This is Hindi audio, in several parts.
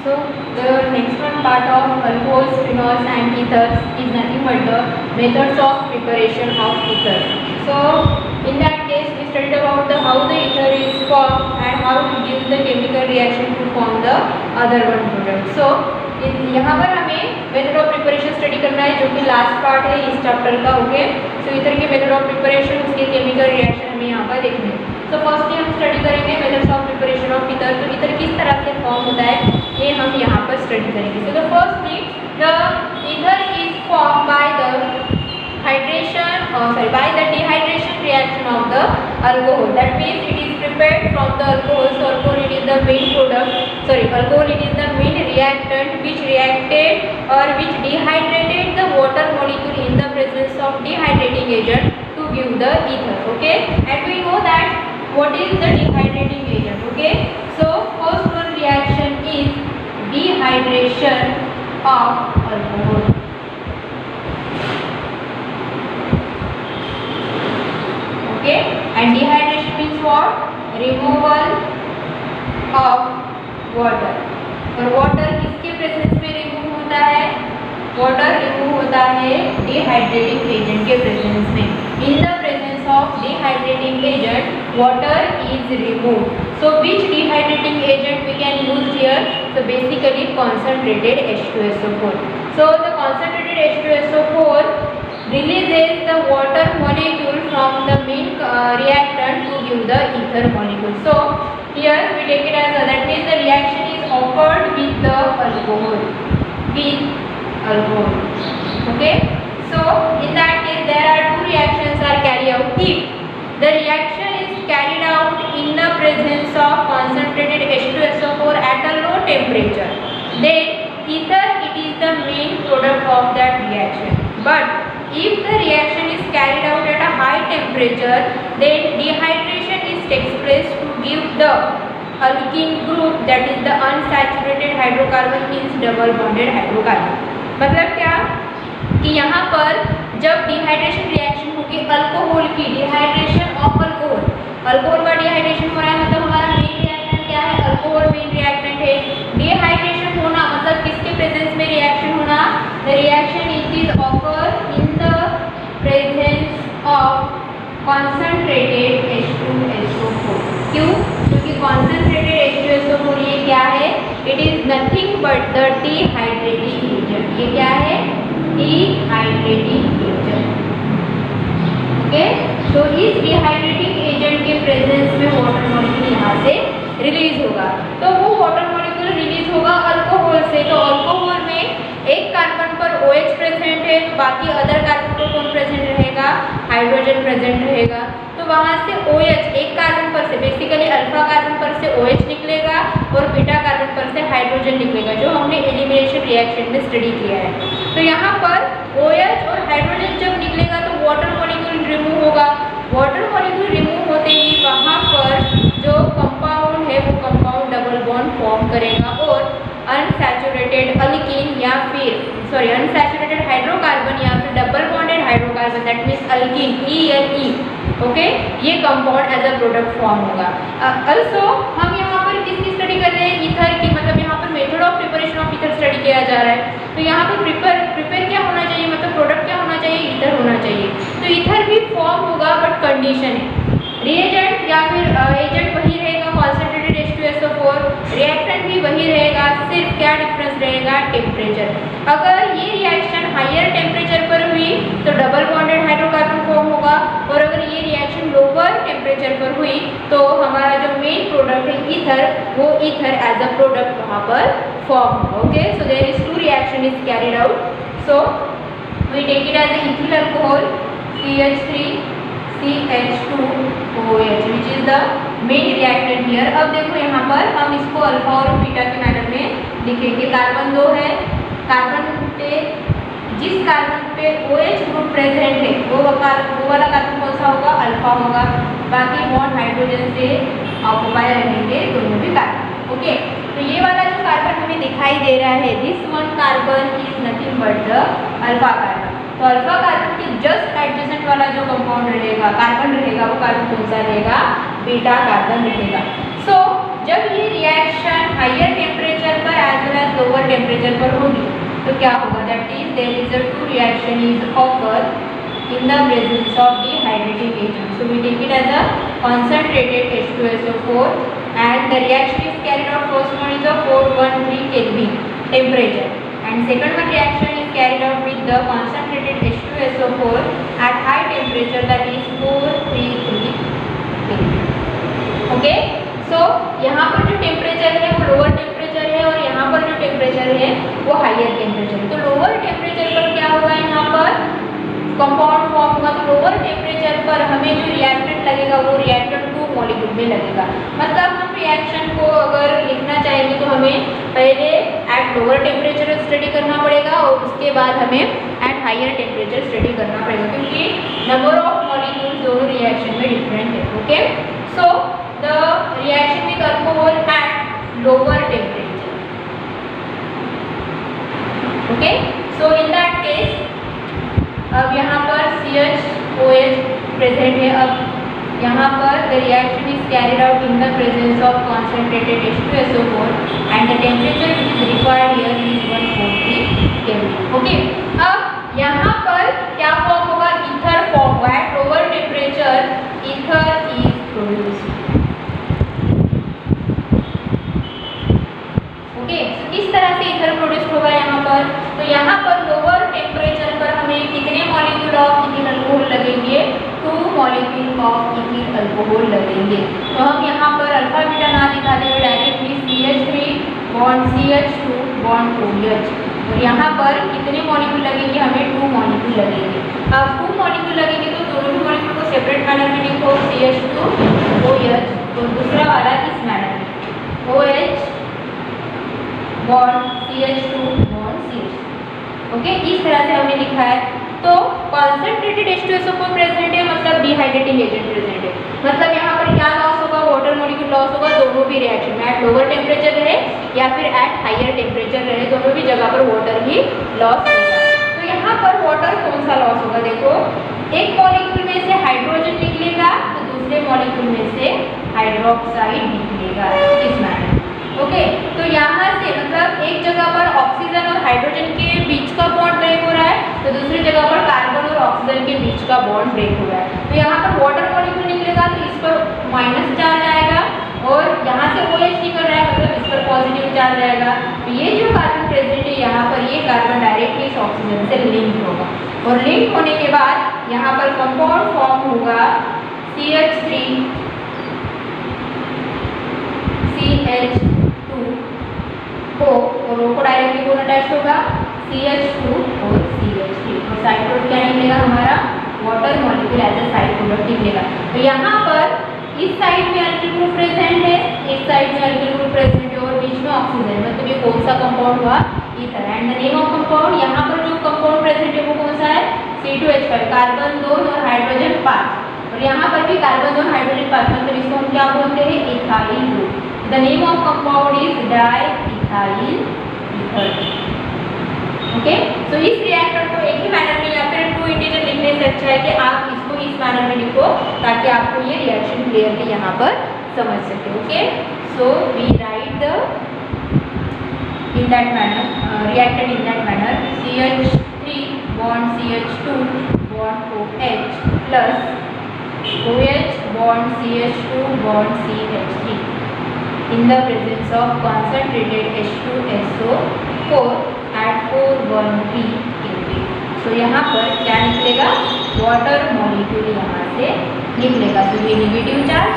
So the next one part of alcohols, phenols and ethers is nothing but the methods of preparation of ether. So in that case we studied about the how the ether is formed and how to give the chemical reaction to form the other one product. So यहाँ पर हमें मेथड ऑफ प्रिपरेशन स्टडी करना है जो कि लास्ट पार्ट है इस चैप्टर का. ओके, सो ईथर के मेथड ऑफ प्रिपरेशन उसके केमिकल रिएक्शन हमें यहाँ पर देखने हैं. तो फर्स्टली हम स्टडी करेंगे methods of preparation of ether. तो ईथर किस तरह से फॉर्म होता है ये हम यहाँ पर स्टडी करेंगे. So the firstly the ether is form by the by the dehydration reaction of the alcohol. That means it is prepared from the alcohol. So alcohol it is the main product. Alcohol it is the main reactant which reacted or which dehydrated the water molecule in the presence of dehydrating agent to give the ether. Okay, and we know that what is the dehydrating agent. Okay, so first one reaction is dehydration of alcohol. Okay, and dehydration means what? Removal of water. और water किसके प्रेजेंस में रिमूव होता है? Water रिमूव होता है dehydrating agent के प्रेजेंस में. In the presence of dehydrating agent, water is removed. So which dehydrating agent we can use here? So basically concentrated H2SO4. So the concentrated H2SO4 releases the water molecule from the main reactant to give the ether molecule. So here we take it as that means the reaction is occurred with the alcohol. Okay, so in that case there are two reactions are carried out. If the reaction is carried out in the presence of concentrated H2SO4 at a low temperature, then ether it is the main product of that reaction. But if the reaction is carried out at a high temperature, then dehydration is takes place to give the alkene group, that is the unsaturated hydrocarbon means double bonded hydrocarbon. मतलब क्या कि यहाँ पर जब डिहाइड्रेशन रिएक्शन होगी अल्कोहल की, डिहाइड्रेशन ऑफ अल्कोहल, अल्कोहल का डिहाइड्रेशन हो रहा है मतलब हमारा मेन रिएक्टेंट क्या है? अल्कोहल मेन रिएक्टेंट है. डिहाइड्रेशन होना मतलब किसके प्रेजेंस में रिएक्शन होना? The reaction is occur in the presence of concentrated H2SO4. क्यों? क्योंकि concentrated H2SO4 ये क्या है? It is nothing but the dehydrating agent. ये क्या है? Dehydrating agent. Okay? तो इस dehydrating agent के प्रेजेंस में वाटर मॉलिक्यूल यहाँ से रिलीज होगा. तो वो वाटर मॉलिक्यूल रिलीज होगा अल्कोहल से. तो अल्कोहल में एक कार्बन पर OH प्रेजेंट है, तो बाकी अदर कार्बन पर कौन प्रेजेंट रहेगा? हाइड्रोजन प्रेजेंट रहेगा. तो वहाँ से OH एक कार्बन पर से बेसिकली अल्फा कार्बन पर से OH निकलेगा और बीटा कार्बन पर से हाइड्रोजन निकलेगा, जो हमने एलिमिनेशन रिएक्शन में स्टडी किया है. तो यहाँ पर OH और हाइड्रोजन जब निकलेगा तो वाटर मॉलिक्यूल रिमूव होगा. वाटर मॉलिक्यूल रिमूव होते ही वहाँ पर जो कंपाउंड है वो कंपाउंड डबल बॉन्ड फॉर्म करेगा और अनसैचुरेटेड अल्कीन या फिर अनसैचुरेटेड हाइड्रोकार्बन या फिर double bonded hydrocarbon, that means alkene ENE. Okay, ये compound as a product form होगा. अल्सो हम यहाँ पर किसकी स्टडी कर रहे हैं? ईथर की. मतलब यहाँ पर method of preparation of ether study किया जा रहा है. तो यहाँ पर प्रिपेयर क्या होना चाहिए? मतलब प्रोडक्ट क्या होना चाहिए? ईथर होना चाहिए. तो ईथर भी फॉर्म होगा बट कंडीशन है रिएजेंट या फिर एजेंट वही रहेगा कॉन्सेंट्रेटेड H2SO4, रिएक्टेंट भी वही रहेगा, सिर्फ क्या डिफरेंस रहेगा? टेम्परेचर. अगर ये रिएक्शन हायर टेम्परेचर पर हुई तो डबल बॉन्डेड हाइड्रोकार्बन फॉर्म होगा, और अगर ये रिएक्शन लोअर टेम्परेचर पर हुई तो हमारा जो मेन प्रोडक्ट है ईथर, वो ईथर एज अ प्रोडक्ट वहाँ पर फॉर्म होगा. Okay, so there is two reaction is carried out. So we take it as ethyl alcohol CH3CH2OH which is the main reactant here. अब देखो यहाँ पर हम इसको अल्फा और बीटा के मैटर में लिखेंगे. कार्बन 2 है, कार्बन पे जिस कार्बन पे OH ग्रुप प्रेजेंट है वो वाला कार्बन कौन सा होगा? अल्फा होगा. बाकी बॉन्ड हाइड्रोजन से ऑक्युपाई रहेंगे दोनों भी कार्बन. ओके, तो ये वाला जो कार्बन हमें दिखाई दे रहा है, this one carbon is nothing but the alpha carbon. तो अल्फा कार्बन के जस्ट एडजेसेंट वाला जो कंपाउंड रहेगा, कार्बन रहेगा, वो कार्बन कौन सा रहेगा? बीटा कार्बन रहेगा. सो जब ये रिएक्शन हायर टेम्परेचर पर एज वेल टेम्परेचर पर होगी तो क्या होगा, that is there is a two reaction is occur in the presence of dehydrating agent. So we take it as a concentrated H2SO4 and the reaction is carried out. First one is a 413 Kelvin temperature and second one reaction is carried out with the concentrated H2SO4 at high temperature, that is 433 Kelvin. Okay, so यहाँ पर जो टेम्परेचर है वो लोअर टेम्परेचर है और यहाँ पर जो टेम्परेचर है वो हायर टेम्परेचर है। तो लोअर टेम्परेचर पर क्या होगा, यहाँ पर कंपाउंड फॉर्म होगा। तो लोअर टेम्परेचर पर हमें जो रिएक्टेंट लगेगा वो रिएक्टेंट 2 मॉलिक्यूल में लगेगा। मतलब हम रिएक्शन को अगर लिखना चाहेंगे तो हमें पहले एट लोअर टेम्परेचर स्टडी करना पड़ेगा और उसके बाद हमें एट हायर टेम्परेचर स्टडी करना पड़ेगा, क्योंकि नंबर ऑफ मॉलिक्यूल्स दोनों रिएक्शन में डिफरेंट है। Okay, so the reaction with alcohol at lower temperature. Okay, so in that case अब यहाँ पर CH OH प्रेजेंट है। अब यहाँ पर the reaction is carried out in the presence of concentrated H2SO4 and the temperature which is required here is 140 kelvin. Okay, अब यहाँ पर क्या फॉर्म होगा, ईथर फॉर्म होगा। At lower temperature ether is produced. Okay, किस तरह से ईथर प्रोड्यूस्ड होगा यहाँ पर, तो यहाँ पर लोअर टेम्परेचर पर हमें कितने मॉलिक्यूल ऑफ इथिल अल्कोहल लगेंगे, 2 मॉलिक्यूल ऑफ इथिल अल्कोहल लगेंगे। तो हम यहाँ पर अल्फा बीटा ना दिखाते हुए directly CH3 bond CH2 bond OH, और यहाँ पर कितने मॉलिक्यूल लगेंगे, हमें 2 मॉलिक्यूल लगेंगे। अब 2 मॉलिक्यूल लगेंगे तो दोनों ही मॉलिक्यूल को सेपरेट मैनर में लिखो, CH2 OH, तो दूसरा वाला इस मैनर में OH bond CH2 bond CH2। Okay, इस तरह से हमने लिखा है। तो कॉन्सेंट्रेटेड H2SO4 प्रेजेंट है, मतलब डिहाइड्रेटिंग एजेंट प्रेजेंट है। मतलब यहाँ पर क्या लॉस होगा, वाटर मॉलिक्यूल लॉस होगा दोनों भी रिएक्शन में, एट लोअर टेम्परेचर रहे या फिर एट हायर टेम्परेचर रहे, दोनों भी जगह पर वाटर ही लॉस होगा। तो यहाँ पर वाटर कौन सा लॉस होगा, देखो एक मॉलिक्यूल में से हाइड्रोजन निकलेगा तो दूसरे मॉलिक्यूल में से हाइड्रोक्साइड निकलेगा, इस मैनर। ओके, तो यहाँ से मतलब एक जगह पर ऑक्सीजन और हाइड्रोजन के बीच का बॉन्ड ब्रेक हो रहा है तो दूसरी जगह पर कार्बन और ऑक्सीजन के बीच का बॉन्ड ब्रेक हो रहा है। तो यहाँ पर वाटर मॉलिक्यूल निकलेगा तो इस पर माइनस चार्ज आएगा और यहाँ से OH निकल रहा है मतलब इस पर पॉजिटिव चार्ज आएगा। तो ये जो कार्बन प्रेजेंट है यहाँ पर, ये कार्बन डायरेक्टली इस ऑक्सीजन से लिंक होगा और लिंक होने के बाद यहाँ पर कंपाउंड फॉर्म होगा CH3 CH2 और वो को डायरेक्टली कौन अटैच होगा, CH2 और CH3, और साइड प्रोडक्ट क्या निकलेगा हमारा, water molecule as a side product निकलेगा। तो यहाँ पर इस साइड में अल्किल ग्रुप प्रेजेंट है, इस साइड में अल्किल ग्रुप प्रेजेंट है और बीच में ऑक्सीजन, मतलब ये कौन सा कंपाउंड हुआ, ether. And the name of compound, यहाँ पर जो कंपाउंड प्रेजेंट है वो कौन सा है, C2H5, कार्बन 2 और हाइड्रोजन 5, और यहाँ पर भी कार्बन 2 हाइड्रोजन 5, मतलब इसको हम क्या बोलते हैं, ethyl group. The name of compound is diethyl ether. Okay, तो इस रिएक्टर को एक ही मैनर में या फिर 2 इंटीजर लिखने से अच्छा है कि आप इसको इस मैनर में लिखो ताकि आपको ये रिएक्शन क्लियरली यहाँ पर समझ सके। Okay, so we write the in that manner reacted in that manner CH3 bond CH2 bond OH plus OH bond CH2 bond CH3 in the presence of concentrated H2SO4 at 413 Kelvin। So यहाँ पर क्या निकलेगा, वाटर मॉलिक्यूल यहाँ से निकलेगा। तो ये नेगेटिव चार्ज,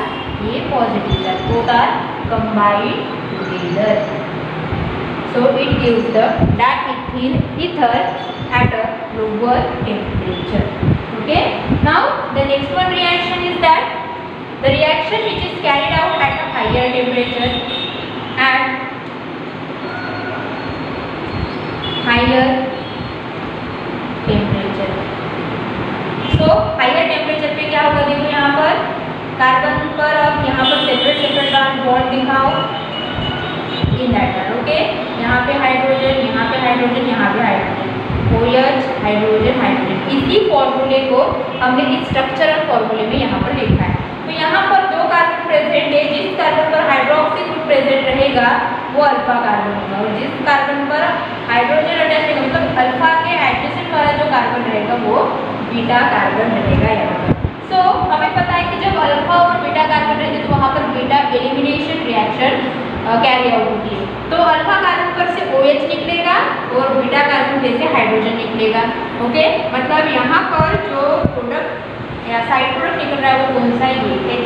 ये positive charge, both are combined together, so it gives the diethyl ether at a lower temperature। Okay, now the next one reaction is that the reaction which is carried out at a higher temperature so higher temperature पे क्या होगा, देखो यहाँ पर कार्बन पर अब यहाँ पर सेपरेट बॉन्ड दिखाओ इन दैट मैनर। ओके, यहाँ पे हाइड्रोजन, यहाँ पे हाइड्रोजन, यहाँ पे हाइड्रोजन, OH हाइड्रोजन हाइड्रोजन। इसी फॉर्मूले को हमने इस स्ट्रक्चरल फॉर्मूले में यहाँ पर लिखा है। तो यहाँ पर 2 कार्बन प्रेजेंट है, जिस कार्बन पर हाइड्रोक्सी ग्रुप प्रेजेंट रहेगा वो अल्फा कार्बन होगा, और जिस कार्बन पर हाइड्रोजन अटैच रहेगा मतलब अल्फा के एडजेसेंट वाला जो कार्बन रहेगा वो बीटा कार्बन रहेगा यहाँ पर। सो हमें पता है कि जब अल्फा और बीटा कार्बन रहते हैं तो वहाँ पर beta elimination reaction carry out होती है। तो अल्फा कार्बन पर से OH निकलेगा और बीटा कार्बन पे से हाइड्रोजन निकलेगा। ओके, मतलब यहाँ पर जो प्रोडक्ट या साइड प्रोडक्ट निकल रहा है वो कौन सा है,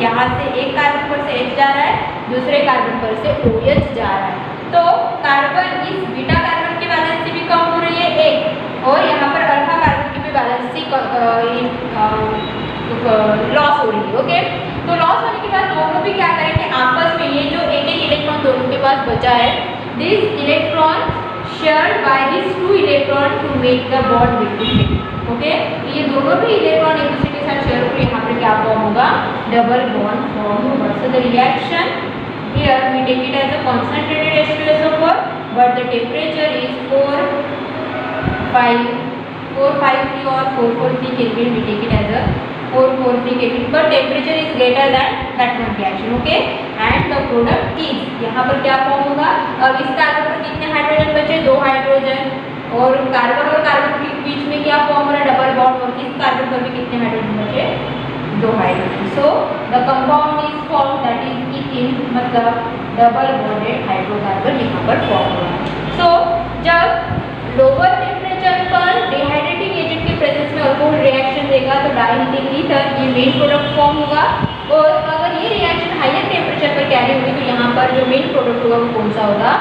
यहाँ से एक कार्बन पर से H जा रहा है, दूसरे कार्बन पर से OH जा रहा है। तो कार्बन इस बीटा कार्बन की वैलेंसी भी कम हो रही है एक, और यहाँ पर अल्फा कार्बन की भी वैलेंसी लॉस हो रही है। ओके, तो लॉस होने के बाद दोनों भी क्या करेंगे, आपस में ये जो एक एक इलेक्ट्रॉन दोनों के पास बचा है, this electron shared by this two electron to make the bond between them. Okay, ये दोनों भी इलेक्ट्रॉन एक दूसरे के साथ शेयर होकर यहाँ पर क्या फॉर्म होगा, डबल बॉन्ड फॉर्म होगा। So the reaction here we take it as a concentrated H2SO4 but the temperature is 453 or 443 Kelvin. We take it as a 443 Kelvin, but temperature is greater than that one reaction. Okay, and the product is यहाँ पर क्या फॉर्म होगा, अब इस कार्बन पर कितने हाइड्रोजन बचे, 2 हाइड्रोजन, और कार्बन के बीच में क्या फॉर्म हो रहा है, डबल बॉन्ड, और इस कार्बन पर भी कितने हाइड्रोजन बचे, 2 hydrogen. So the compound is form that is ethene, मतलब डबल बॉन्डेड हाइड्रोकार्बन यहाँ पर फॉर्म हुआ। सो जब लोअर टेम्परेचर पर डिहाइड्रेटिंग एजेंट के प्रेजेंस में अल्कोहल रिएक्शन देगा तो डाइमिथिल ईथर ये मेन प्रोडक्ट फॉर्म होगा, और अगर ये रिएक्शन हायर टेम्परेचर पर कैरी होगी तो यहाँ पर जो मेन प्रोडक्ट होगा वो कौन सा होगा,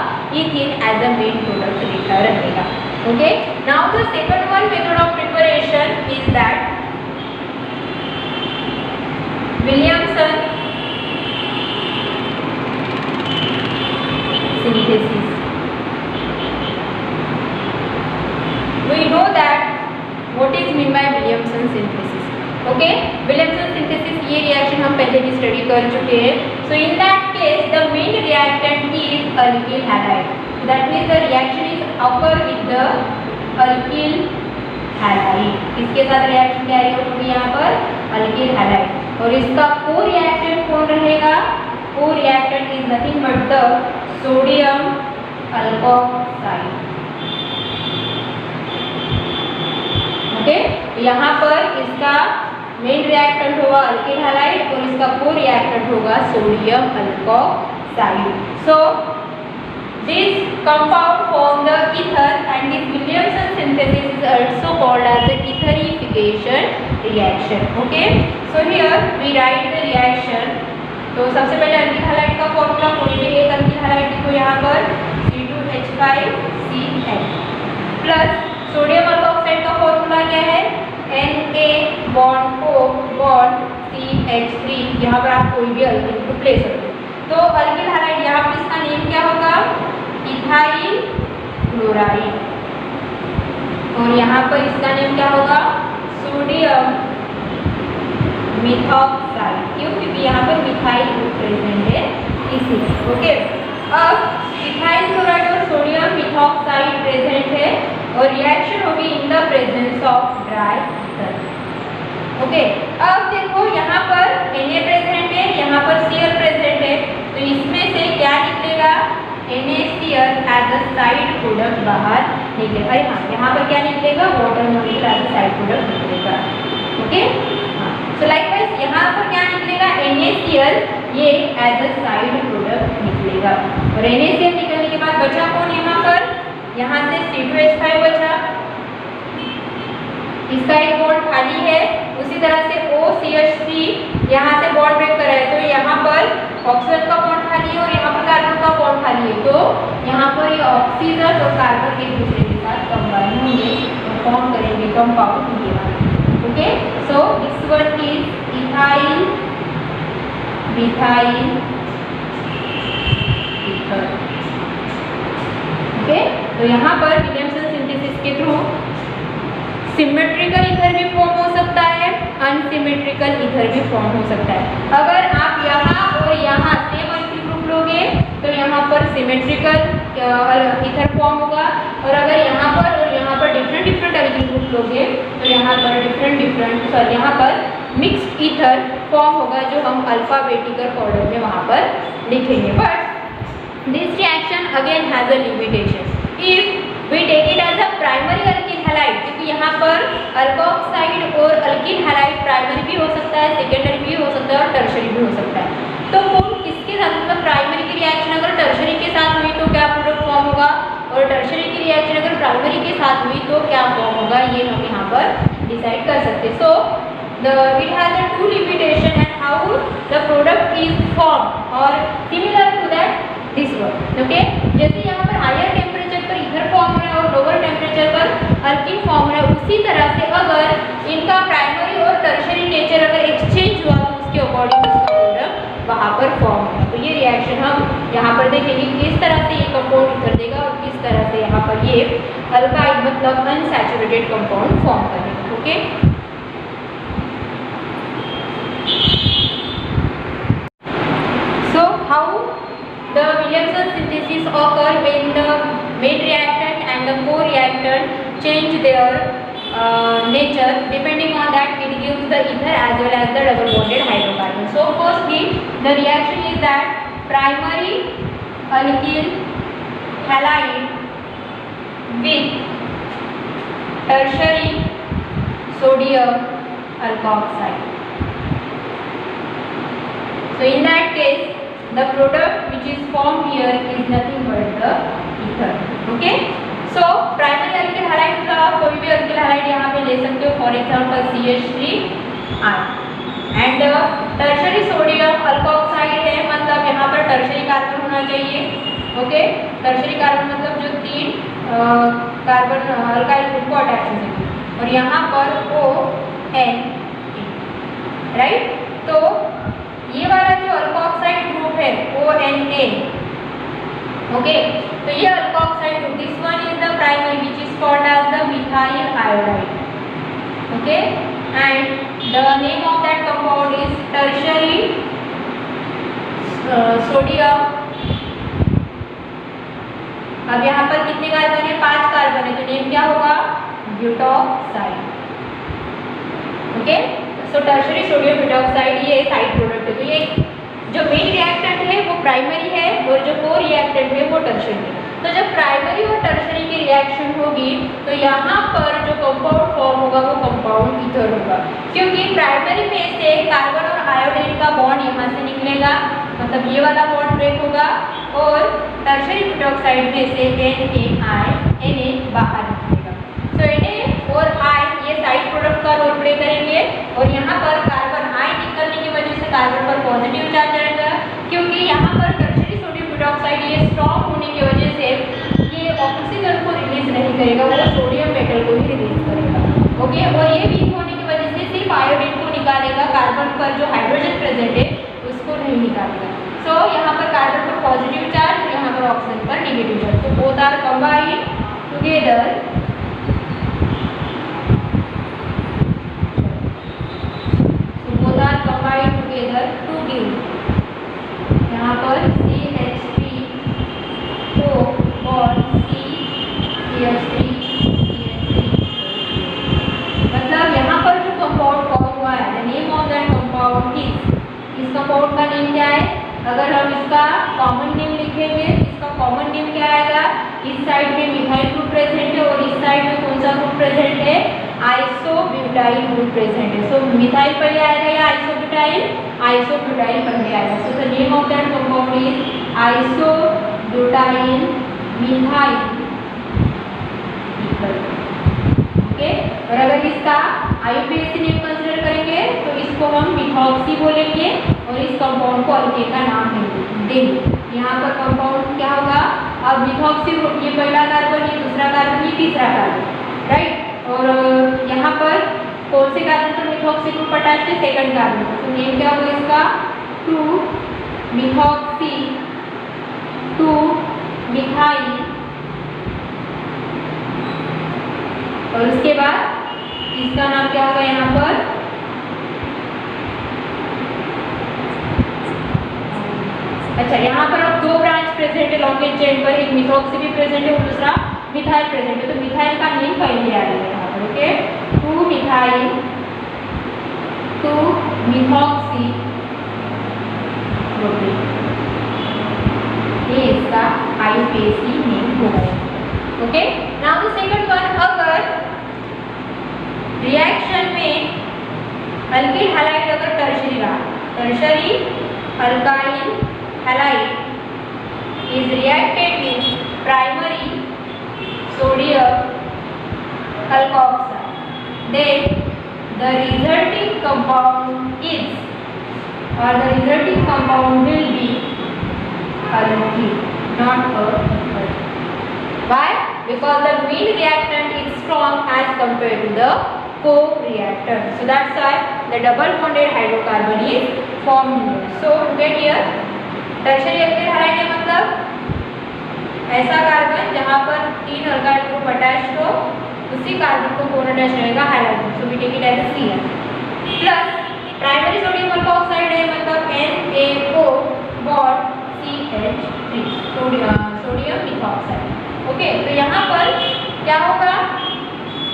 ethene as a main product रहेगा। Okay, now the second one method of preparation is that Williamson synthesis. We know that what is mean by Williamson synthesis. Okay, Williamson synthesis ये रिएक्शन हम पहले भी स्टडी कर चुके हैं। So in that case the main reactant is alkyl halide. That means the reaction is occur with the alkyl halide. किसके साथ रिएक्शन कैरी होगी यहाँ पर, alkyl halide, और इसका को-रिएक्टेंट कौन रहेगा, co-reactant is nothing but the sodium alkoxide. Okay, यहाँ पर इसका मेन रिएक्टेंट होगा अल्किल हैलाइड और इसका को-रिएक्टेंट होगा sodium alkoxide. So this compound form the ether and this Williamson synthesis is also called as the etherification reaction. Okay, so here we write the reaction. तो सबसे पहले अल्किल हैलाइड का फॉर्मूला कोई भी एक अल्किल हैलाइड को यहाँ पर C2H5CN प्लस सोडियम अल्कोक्साइड का फॉर्मूला क्या है, Na bond O bond CH3। यहाँ पर आप कोई भी अल्किल ग्रुप ले सकते हो। तो अल्किल हैलाइड यहाँ पर इसका नेम क्या होगा, इथाइल क्लोराइड, और यहाँ पर इसका नेम क्या होगा, सोडियम मिथॉक्साइड। क्यों, क्योंकि यहाँ पर मिथाइल ग्रुप प्रेजेंट है इसलिए। ओके, अब इथाइल क्लोराइड और सोडियम मिथॉक्साइड प्रेजेंट है और रिएक्शन होगी in the presence of dry ether. Okay, अब देखो यहाँ पर Na प्रेजेंट है, यहाँ पर Cl प्रेजेंट है, तो इसमें से क्या निकलेगा, NaCl as a side product बाहर निकलेगा। अरे हाँ, यहाँ पर क्या निकलेगा, water molecule as a side product निकलेगा। ओके, हाँ, सो लाइकवाइज यहाँ पर क्या निकलेगा, NaCl ये एज अ साइड प्रोडक्ट निकलेगा, और NaCl निकलने के बाद बचा कौन, यहाँ से C2H5 बचा, इसका एक बॉन्ड खाली है, उसी तरह से OCH3 यहाँ से बॉन्ड ब्रेक कर रहा है, तो यहाँ पर ऑक्सीजन का बॉन्ड खाली है और यहाँ पर कार्बन का बॉन्ड खाली है, तो यहाँ पर ये ऑक्सीजन और कार्बन एक दूसरे के साथ कंबाइन होंगे और फॉर्म करेंगे कंपाउंड ये वाला। Okay, so this one is ethyl methyl ether. Okay, तो यहाँ पर विलियमसन सिंथेसिस के थ्रू सिमेट्रिकल ईथर भी फॉर्म हो सकता है, अनसिमेट्रिकल ईथर भी फॉर्म हो सकता है। अगर आप यहाँ और यहाँ सेम अल्किल ग्रुप लोगे तो यहाँ पर सिमेट्रिकल ईथर फॉर्म होगा, और अगर यहाँ पर डिफरेंट अल्किल ग्रुप लोगे तो यहाँ पर डिफरेंट यहाँ पर मिक्स्ड ईथर फॉर्म होगा, जो हम अल्फाबेटिकल ऑर्डर में वहाँ पर लिखेंगे। But This reaction again has a limitation. If we take it as a primary alkyl halide, क्योंकि यहाँ पर अल्कोक्साइड और अल्किल हैलाइड प्राइमरी भी हो सकता है, सेकेंडरी भी हो सकता है और टर्शरी भी हो सकता है। तो कौन किसके साथ, मतलब प्राइमरी की रिएक्शन अगर टर्शरी के साथ हुई तो क्या प्रोडक्ट फॉर्म होगा, और टर्शरी की रिएक्शन अगर प्राइमरी के साथ हुई तो क्या फॉर्म होगा, ये हम यहाँ पर डिसाइड कर सकते हैं। सो it has a two limitation and how the product is formed or similar to that this one. Okay, जैसे यहाँ पर हायर टेम्परेचर पर ईथर फॉर्म हो रहा है और लोअर टेम्परेचर पर अल्कीन फॉर्म हो रहा है, उसी तरह से अगर इनका प्राइमरी और टर्शरी नेचर अगर एक्सचेंज हुआ तो उसके अकॉर्डिंग उसका प्रोडक्ट वहाँ पर फॉर्म होगा। तो ये रिएक्शन हम यहाँ पर देखेंगे किस तरह से ये कंपाउंड ईथर देगा और किस तरह से यहाँ पर ये अल्काइड मतलब अनसैचुरेटेड कंपाउंड फॉर्म करेगा। Okay, the Williamson synthesis occur when the main reactant and the co-reactant change their nature. Depending on that, it gives the ether as well as the double bonded hydrocarbon. So firstly, the reaction is that primary alkyl halide with tertiary sodium alkoxide. So in that case, the product which is formed here is nothing but the ether. Okay, so primary alkyl halide का कोई भी alkyl halide यहाँ पे ले सकते हो, for example CH3 and tertiary sodium alkoxide है, मतलब यहाँ पर tertiary कार्बन होना चाहिए। ओके, tertiary कार्बन मतलब जो तीन कार्बन अल्काइल ग्रुप को अटैच हो सके, और यहाँ पर ON, राइट। तो ये वाला जो अल्कोक्साइड ग्रुप है ONA, ओके, तो ये alkoxide group, this one is the primary which is called as the methyl iodide. Okay, and the name of that compound is tertiary sodium. अब यहाँ पर कितने कार्बन है, 5 कार्बन है, तो नेम क्या होगा, ब्यूटॉक्साइड। ओके, सो टर्शरी सोडियम ब्यूटॉक्साइड ये साइड प्रोडक्ट है। तो ये जो मेन रिएक्टेंट है वो प्राइमरी है और जो को रिएक्टेंट है वो टर्शरी है। तो जब प्राइमरी और टर्शरी की रिएक्शन होगी तो यहाँ पर जो कंपाउंड फॉर्म होगा वो कंपाउंड ईथर होगा, क्योंकि प्राइमरी में से कार्बन और आयोडीन का बॉन्ड यहाँ से निकलेगा, मतलब ये वाला बॉन्ड ब्रेक होगा, और टर्शरी ब्यूटॉक्साइड में से Na बाहर निकलेगा। तो Na और I ये साइड प्रोडक्ट का रोल प्ले करेंगे, और यहाँ पर कार्बन I निकलने की वजह से कार्बन पर पॉजिटिव चार्ज आएगा, क्योंकि यहाँ पर टर्शरी सोडियम ब्यूटॉक्साइड ये स्ट्रॉन्ग होने की वजह से ये ऑक्सीजन को रिलीज नहीं करेगा, वो सोडियम मेटल को ही रिलीज करेगा। ओके, और ये वीक होने की वजह से सिर्फ आयोडीन को निकालेगा, कार्बन पर जो हाइड्रोजन प्रेजेंट है उसको नहीं निकालेगा। सो यहाँ पर कार्बन पर पॉजिटिव चार्ज और यहाँ पर ऑक्सीजन पर नेगेटिव चार्ज, तो both are combined together to give यहाँ पर CH3 O और CH3 मतलब यहाँ पर जो कंपाउंड फॉर्म हुआ है, the name of that compound इस कंपाउंड का नेम क्या है, अगर हम इसका कॉमन नेम लिखेंगे, इसका कॉमन नेम क्या आएगा, इस साइड में मिथाइल ग्रुप प्रेजेंट है और इस साइड में कौन सा ग्रुप प्रेजेंट है, आइसोब्यूटाइल ग्रुप प्रेजेंट है। सो मिथाइल पहले आएगा या आइसोब्यूटाइल, आइसोब्यूटाइल पहले आएगा। So the name of that compound is isobutyl methyl ether. Okay, और अगर इसका आईयूपीएसी नेम कंसीडर करेंगे तो इसको हम मिथॉक्सी बोलेंगे और इस कंपाउंड को अल्केन का नाम देंगे। यहाँ पर कंपाउंड क्या होगा, अब मिथॉक्सी ग्रुप, ये पहला कार्बन, ये दूसरा कार्बन, ये तीसरा कार्बन, राइट। और यहाँ पर कौन से कार्बन पर मिथॉक्सी ग्रुप अटैच है, सेकंड कार्बन। तो नेम क्या होगा इसका, 2-मिथॉक्सी 2-मिथाइल, और उसके बाद इसका नाम क्या होगा यहाँ पर, अच्छा यहाँ पर अब 2 ब्रांच प्रेजेंट है लॉन्गेज चेन पर, एक मिथॉक्सी भी प्रेजेंट है और दूसरा मिथाइल प्रेजेंट है। तो मिथाइल का नेम पहले आएगा यहाँ पर। ओके, 2-मिथाइल 2-मिथॉक्सी ये इसका IUPAC नेम होगा। Okay, now the second one, अगर रिएक्शन में अल्किल हैलाइड अगर टर्शरी रहा, tertiary alkyl halide is reacted with primary sodium alkoxide, then the resulting compound will be alkyl, not alkyl. Why? Because the main reactant is strong as compared to the co-reactant. So that's why the double bonded hydrocarbon is formed. So look at here, tertiary alkyl halide मतलब ऐसा कार्बन जहाँ पर 3 अल्काइल ग्रुप अटैच्ड हो, उसी कार्बन को कौन अटैच रहेगा, halide. So we take it as Cl plus primary sodium alkoxide है मतलब NaO bond CH3 sodium ethoxide. Okay, तो यहाँ पर क्या होगा,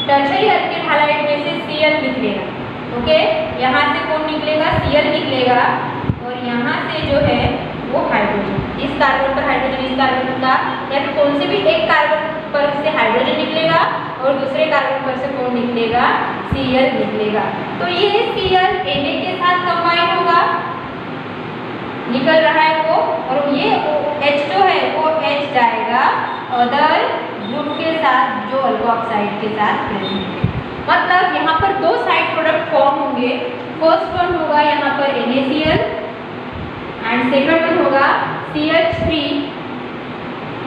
टर्शरी अल्किल हैलाइड में से Cl निकलेगा। ओके, यहाँ से कौन निकलेगा, Cl निकलेगा, और यहाँ से जो है वो हाइड्रोजन, इस कार्बन पर हाइड्रोजन, इस कार्बन का, या फिर कौन से भी एक कार्बन पर से हाइड्रोजन निकलेगा और दूसरे कार्बन पर से कौन निकलेगा, Cl निकलेगा। तो ये Cl Na के साथ कंबाइन होगा, निकल रहा है वो, और ये H जो है वो H जाएगा अदर ग्रुप के साथ जो अल्कोक्साइड के साथ प्रेजेंट है। मतलब यहाँ पर दो साइड प्रोडक्ट फॉर्म होंगे। फर्स्ट वन होगा यहाँ पर NaCl एंड सेकंड वन होगा CH3।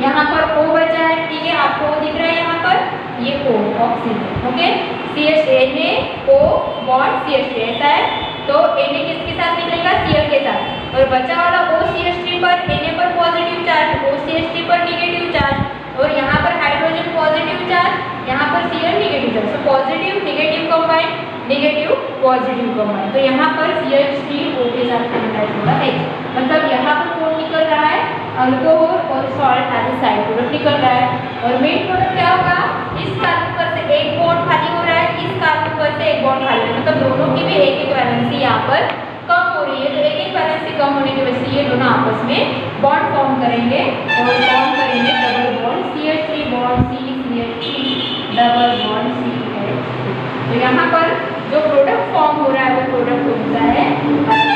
यहाँ पर O बचा है, ठीक है, आपको दिख रहा है यहाँ पर, ये O oxygen. Okay, NaO bond CH3 ऐसा है, तो Na किसके साथ निकलेगा, Cl के साथ, और बचा वाला OCH3 पर Na पर पॉजिटिव चार्ज, OCH3 पर नेगेटिव चार्ज, और यहाँ पर हाइड्रोजन पॉजिटिव चार्ज, यहाँ पर Cl negative charge. So positive negative combine, negative positive combine, तो यहाँ पर CH3O के साथ कंबाइन होगा H। मतलब यहाँ पर कौन निकल रहा है, अल्कोहल और salt as a side product निकल रहा है। और मेन प्रोडक्ट क्या होगा, इस कार्बन पर से एक बॉन्ड खाली हो रहा है, इस कार्बन पर से एक बॉन्ड खाली हो रहा है, मतलब दोनों की भी एक एक वैलेंसी यहाँ पर कम हो रही है। तो एक एक वैलेंसी कम होने की वजह से ये दोनों आपस में बॉन्ड फॉर्म करेंगे, और फॉर्म करेंगे double bond CH3 bond CH3 double bond CH3। तो यहाँ पर जो प्रोडक्ट फॉर्म हो रहा है वो प्रोडक्ट होता है alkyl.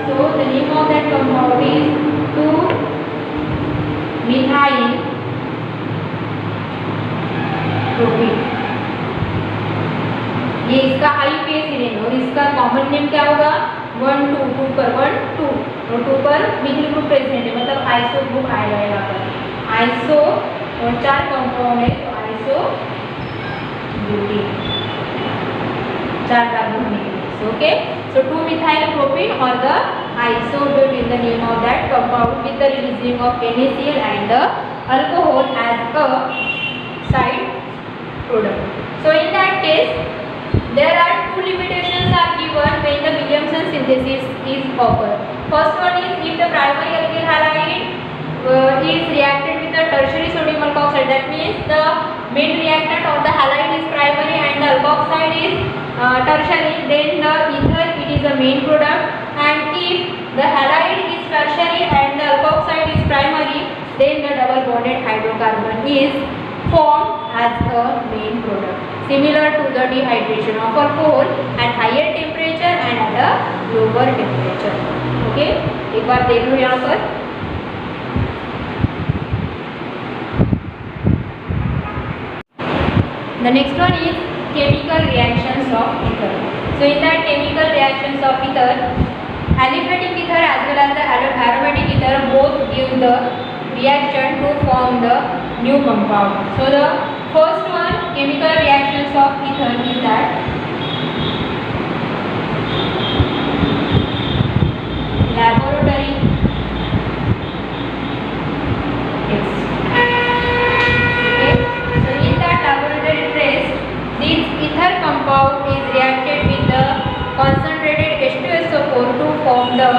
So the name of that compound is 2-methyl propene. ये इसका IUPAC नेम, और इसका कॉमन नेम क्या होगा, 1,2 पर 1,2 और 2 पर मिथिल ग्रुप प्रेजेंट है, मतलब आइसो ग्रुप आएगा यहाँ पर, आइसो, और 4 कंपाउंड है तो आइसो ब्यूटीन, 4 कार्बन मिलेंगे। Okay, so 2-methyl propene or the isobutene in the name of that compound with the releasing of NaCl and the alcohol as a side product. So in that case there are 2 limitations are given when the Williamson synthesis is occurred. First one is if the primary alkyl halide is reacted with the tertiary sodium alkoxide, that means the main reactant of the halide is primary and the alkoxide is tertiary, then the ether it is a main product, and if the halide is tertiary and the alkoxide is primary, then the double bonded hydrocarbon is formed as a main product, similar to the dehydration of alcohol at higher temperature and at a lower temperature. Okay, एक बार देख लो यहाँ पर। The next one is chemical reactions of ether. So in that chemical reactions of ether, aliphatic ether as well as the aromatic ether both give the reaction to form the new compound. So the first one, chemical reactions of ether, is that laboratory test. Okay, so in that laboratory test, this ether compound is reacted with the concentrated H2SO4 to form the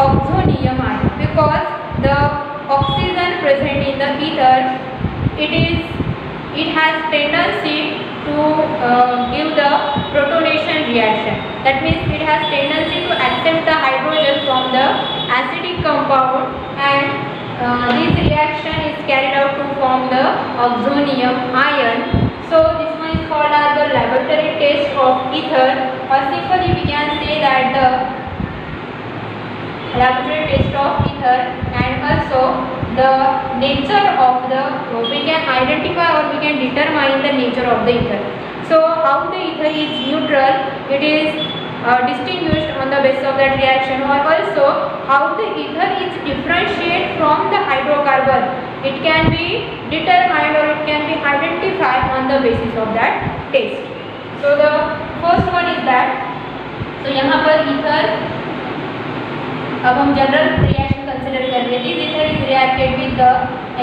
oxonium ion, because the oxygen present in the ether, it is it has tendency to give the protonation reaction. That means it has tendency to accept the hydrogen from the acidic compound, and this reaction is carried out to form the oxonium ion. So this one is called as the laboratory test of ether, or simply we can say that the laboratory test of ether. And also the nature of the, we can identify or we can determine the nature of the ether. So how the ether is neutral, it is distinguished on the basis of that reaction, or also how the ether is differentiated from the hydrocarbon, it can be determined or it can be identified on the basis of that test. So the first one is that, so यहाँ पर ether, अब हम जनरल रिएक्शन कंसिडर कर रहे थे, ether is reacted with the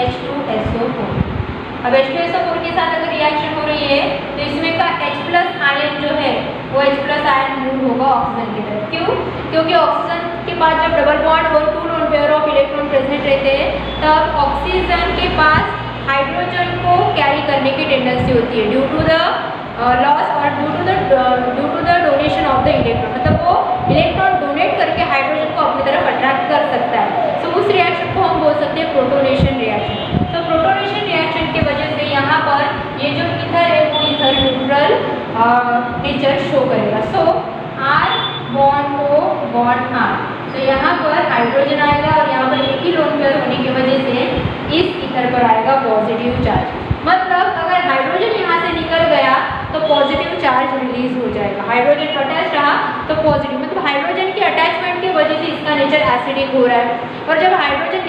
H2SO4. अब H2SO4 के साथ अगर रिएक्शन हो रही है तो इसमें का H+ आयन जो है वो H+ आयन मूव होगा ऑक्सीजन की तरफ. क्यों? क्योंकि ऑक्सीजन के पास जब डबल बॉन्ड और 2 lone pair of electron present रहते हैं तब ऑक्सीजन के पास हाइड्रोजन को कैरी करने की टेंडेंसी होती है ड्यू टू द लॉस और due to the donation of the electron. मतलब वो इलेक्ट्रॉन डोनेट करके हाइड्रोजन को अपनी तरफ अट्रैक्ट कर सकता है. सो उस रिएक्शन को हम बोल सकते हैं प्रोटोनेशन रिएक्शन. तो प्रोटोनेशन रिएक्शन की वजह से यहाँ पर ये जो ईथर है वो ईथर न्यूट्रल नेचर शो करेगा. सो R bond O bond R. तो यहाँ पर हाइड्रोजन आएगा और यहाँ पर एक ही लोन पेयर होने की वजह से इस ईथर पर आएगा पॉजिटिव चार्ज. मतलब अगर हाइड्रोजन यहाँ से निकल गया तो पॉजिटिव चार्ज रिलीज हो जाएगा. हाइड्रोजन अटैच रहा तो पॉजिटिव, मतलब हाइड्रोजन के अटैचमेंट की वजह से इसका नेचर एसिडिक हो रहा है. और जब हाइड्रोजन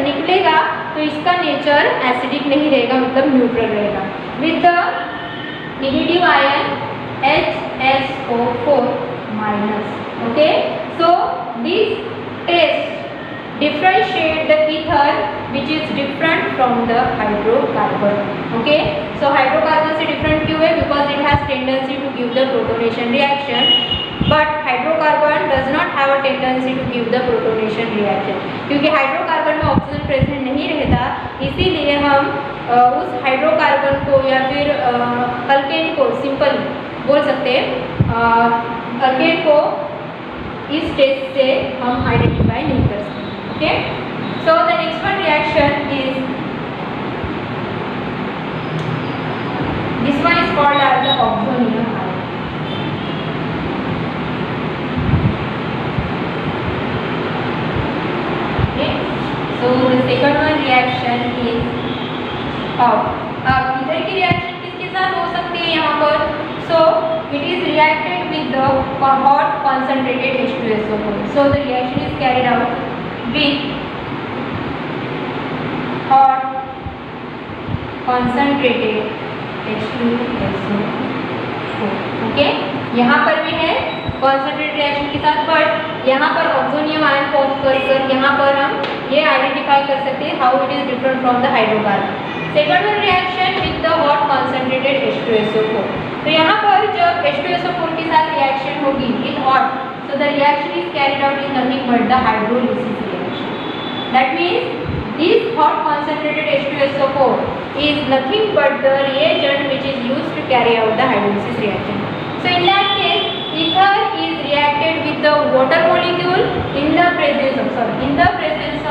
निकलेगा तो इसका नेचर एसिडिक नहीं रहेगा, मतलब न्यूट्रल रहेगा. With the negative ion HSO4 minus. Okay, so this test differentiate the ether which is different from the hydrocarbon. Okay, so hydrocarbon से different क्यों है? Because it has tendency to give the protonation reaction, but hydrocarbon does not have a tendency to give the protonation reaction. क्योंकि हाइड्रोकार्बन में ऑक्सीजन प्रेजेंट नहीं रहता, इसीलिए हम उस हाइड्रोकार्बन को या फिर अल्केन को सिंपल बोल सकते हैं, अल्केन को इस टेस्ट से हम आइडेंटिफाई नहीं कर सकते. Okay, so the next one reaction is, this one is called as the oxonium ion. Okay, so the second one reaction is of, अब इधर की रिएक्शन किसके साथ हो सकती है यहाँ पर? So it is reacted with the hot concentrated H2SO4. So the reaction is carried out with hot concentrated H2SO4. Okay, यहाँ पर भी है कॉन्सेंट्रेटेड रिएक्शन के साथ, बट यहाँ पर ऑक्सोनियम आयन फॉर्म कर यहाँ पर हम ये आइडेंटिफाई कर सकते हैं how it is different from the hydrocarbon. Second one reaction with the hot concentrated H2SO4. तो यहाँ पर जब H2SO4 के साथ रिएक्शन होगी in hot, so the reaction is carried out in nothing but the hydrolysis reaction. That means this hot concentrated H2SO4 is nothing but the reagent which is used to carry out the hydrolysis reaction. So in that case, ether is reacted with the water molecule in the presence